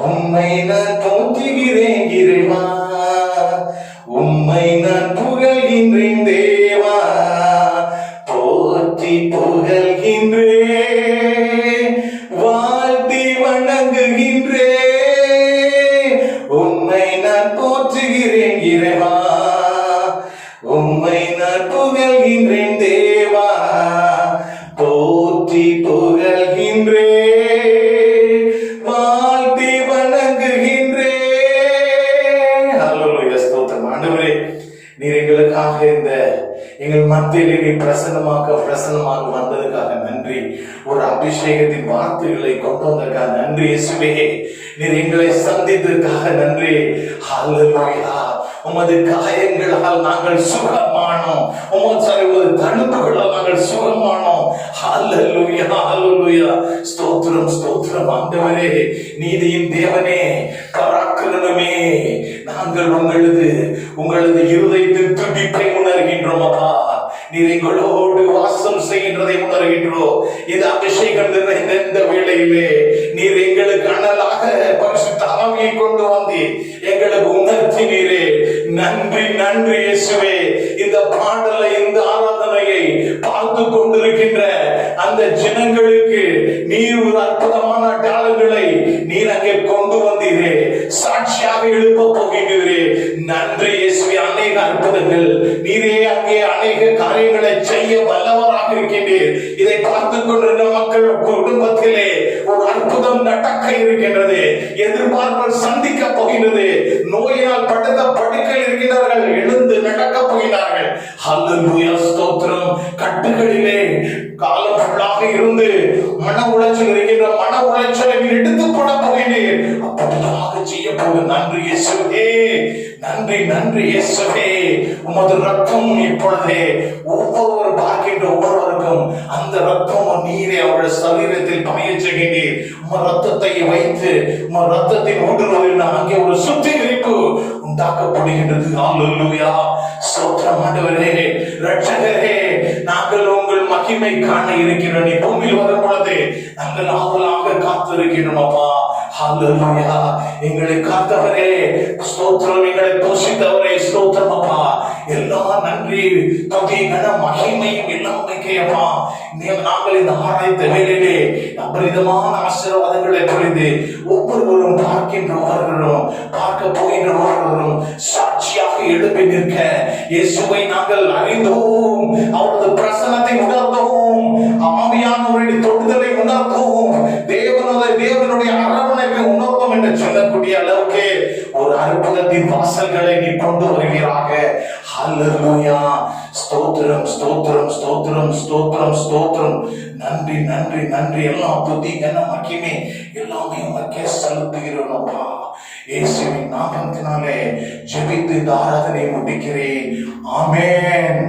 உம்மை நான் போற்றுகிறேன் இறைவா, உம்மை நான் புகழ்கின்றேன் தேவா, போற்றி புகழ்கின்றேன், வாழ்த்தி வணங்குகின்றேன். உம்மை நான் போற்றுகிறேன் இறைவா, உம்மை நான் புகழ்கின்றேன் தேவா, போற்றி புகழ்கின்றேன், வாழ்த்தி வணங்குகின்றேன். ஹல்லேலூயா, ஸ்தோத்திரம் ஆண்டவரே. நீர் எங்களுக்காக இந்த எங்கள் மத்தியிலே நீ பிரசன்னமாக வந்ததுக்காக நன்றி. ஒரு அபிஷேகத்தின் வார்த்தைகளை கொண்டு வந்ததுக்காக நன்றி இயேசுவே. நீர் எங்களை சந்தித்ததுக்காக நன்றி. ஹல்லேலூயா. உமது காயங்களால் நாங்கள் சுகமானோம், உமது தழும்புகளால் நாங்கள் சுகமானோம். ஹல்லேலூயா, ஹல்லேலூயா. ஸ்தோத்திரம், ஸ்தோத்திரம் ஆண்டவரே. நீதியின் தேவனே, பராக்கிரமமே, நாங்கள் உங்களது இருதயத்தின் துடிப்பை உணர்கின்றோம் அப்பா. நீர் எங்களோடு வாசம் செய்கின்றதை உணர்கின்றோம். இந்த அபிஷேகம் இந்த வேளையிலே நீர் எங்களுக்கு அனலாக பரிசுத்த ஆவியை கொண்டு வந்து எங்களுக்கு உணர்த்தினீரே. நன்றி, நன்றி இயேசுவே. இந்த பாடலை, இந்த ஆராதனையை பார்த்து கொண்டிருக்கின்ற அந்த ஜனங்களுக்கு நீர் ஒரு அற்புதமான டாலங்களை நீர் அங்கே கொண்டு வந்தீரே, சாட்சியாக எழுப்ப போகின்றீரே. நன்றி இயேசுவே. அநேக அற்புதங்கள் நீரே அங்கே அநேக காரியங்களை செய்ய வல்லவராக இருக்கின்றீர். இதை பார்த்து கொண்டிருந்த மக்கள் குடும்பத்திலே ஒரு அற்புதம் அற்புதம் நடக்க இருக்கின்றது. எதிர்பார்ப்புகள் சந்திக்க போகின்றது. நோயினால் படுத்த படுக்கையில் இருக்கின்றார்கள், எழுந்து நடக்க போகிறார்கள். ஹல்லேலூயா, ஸ்தோத்திரம். கட்டுகளிலே காலம் ஃபுல்லாக இருந்து மன உளைச்சல் இருக்கின்ற மன உளைச்சலை எடுத்து போட போகிறீர். அப்படியாக செய்ய போக நன்றி இயேசுவே, நன்றி நன்றி இயேசுவே. உமது ரத்தம் இப்பொழுதே ஒவ்வொரு பார்க்கின்ற ஒவ்வொருவருக்கும் அந்த ரத்தம் நீரை அவருடைய சரீரத்தில் பாய செய்கின்றீர். உம ரத்தத்தை வைத்து உம ரத்தத்தின் ஊடுருவில் அங்கே ஒரு சுத்திகரிப்பு உண்டாக்கப்படுகின்றது. ஹல்லேலூயா, ஸ்தோத்திரம் ஆண்டவரே, இரட்சகரே. நாங்கள் உங்கள் மகிமை காண இருக்கிறோம். நீ பூமியில் வரும் பொழுது நாங்கள் ஆவலாக காத்திருக்கிறோம் அப்பா. ஹல்லேலூயா, எங்களை காத்தவரே ஸ்தோத்திரம், எங்களை போஷித்தவரே ஸ்தோத்திரம் அப்பா. எல்லா நன்றி துதி கன மகிமையும் எல்லாம் உமக்கேப்பா. நாங்கள் இந்த ஆராய்ந்த வேளையிலே அபரிதமான ஆசீர்வாதங்களை புரிந்து ஒவ்வொருவரும் பார்க்கின்றவர்களும் பார்க்க போகின்றவர்களும் சாட்சியாக எழுப்பி நிற்க இயேசுவை நாங்கள் அறிந்தோம், அவரது பிரசன்னத்தை உணர்ந்தோம், ஆவியானவருடைய தொடுதலை உணர்ந்தோம், தேவனுடைய அரவணைப்பை உணர்ந்தோம் என்று சொல்லக்கூடிய அளவுக்கு ஒரு அற்புதத்தின் வாசல்களை நீ கொண்டு வருகிறாக. ஹல்லேலூயா, ஸ்தோத்திரம் ஸ்தோத்திரம் ஸ்தோத்திரம் ஸ்தோத்திரம் ஸ்தோத்திரம். நன்றி நன்றி நன்றி. எல்லாம் துதி கன மகிமை எல்லாமே உமக்கே செலுத்துகிறோம் அப்பா. இயேசுவின் நாமத்தினாலே ஜெபித்து இந்த ஆராதனை முடிக்கிறேன். ஆமென்.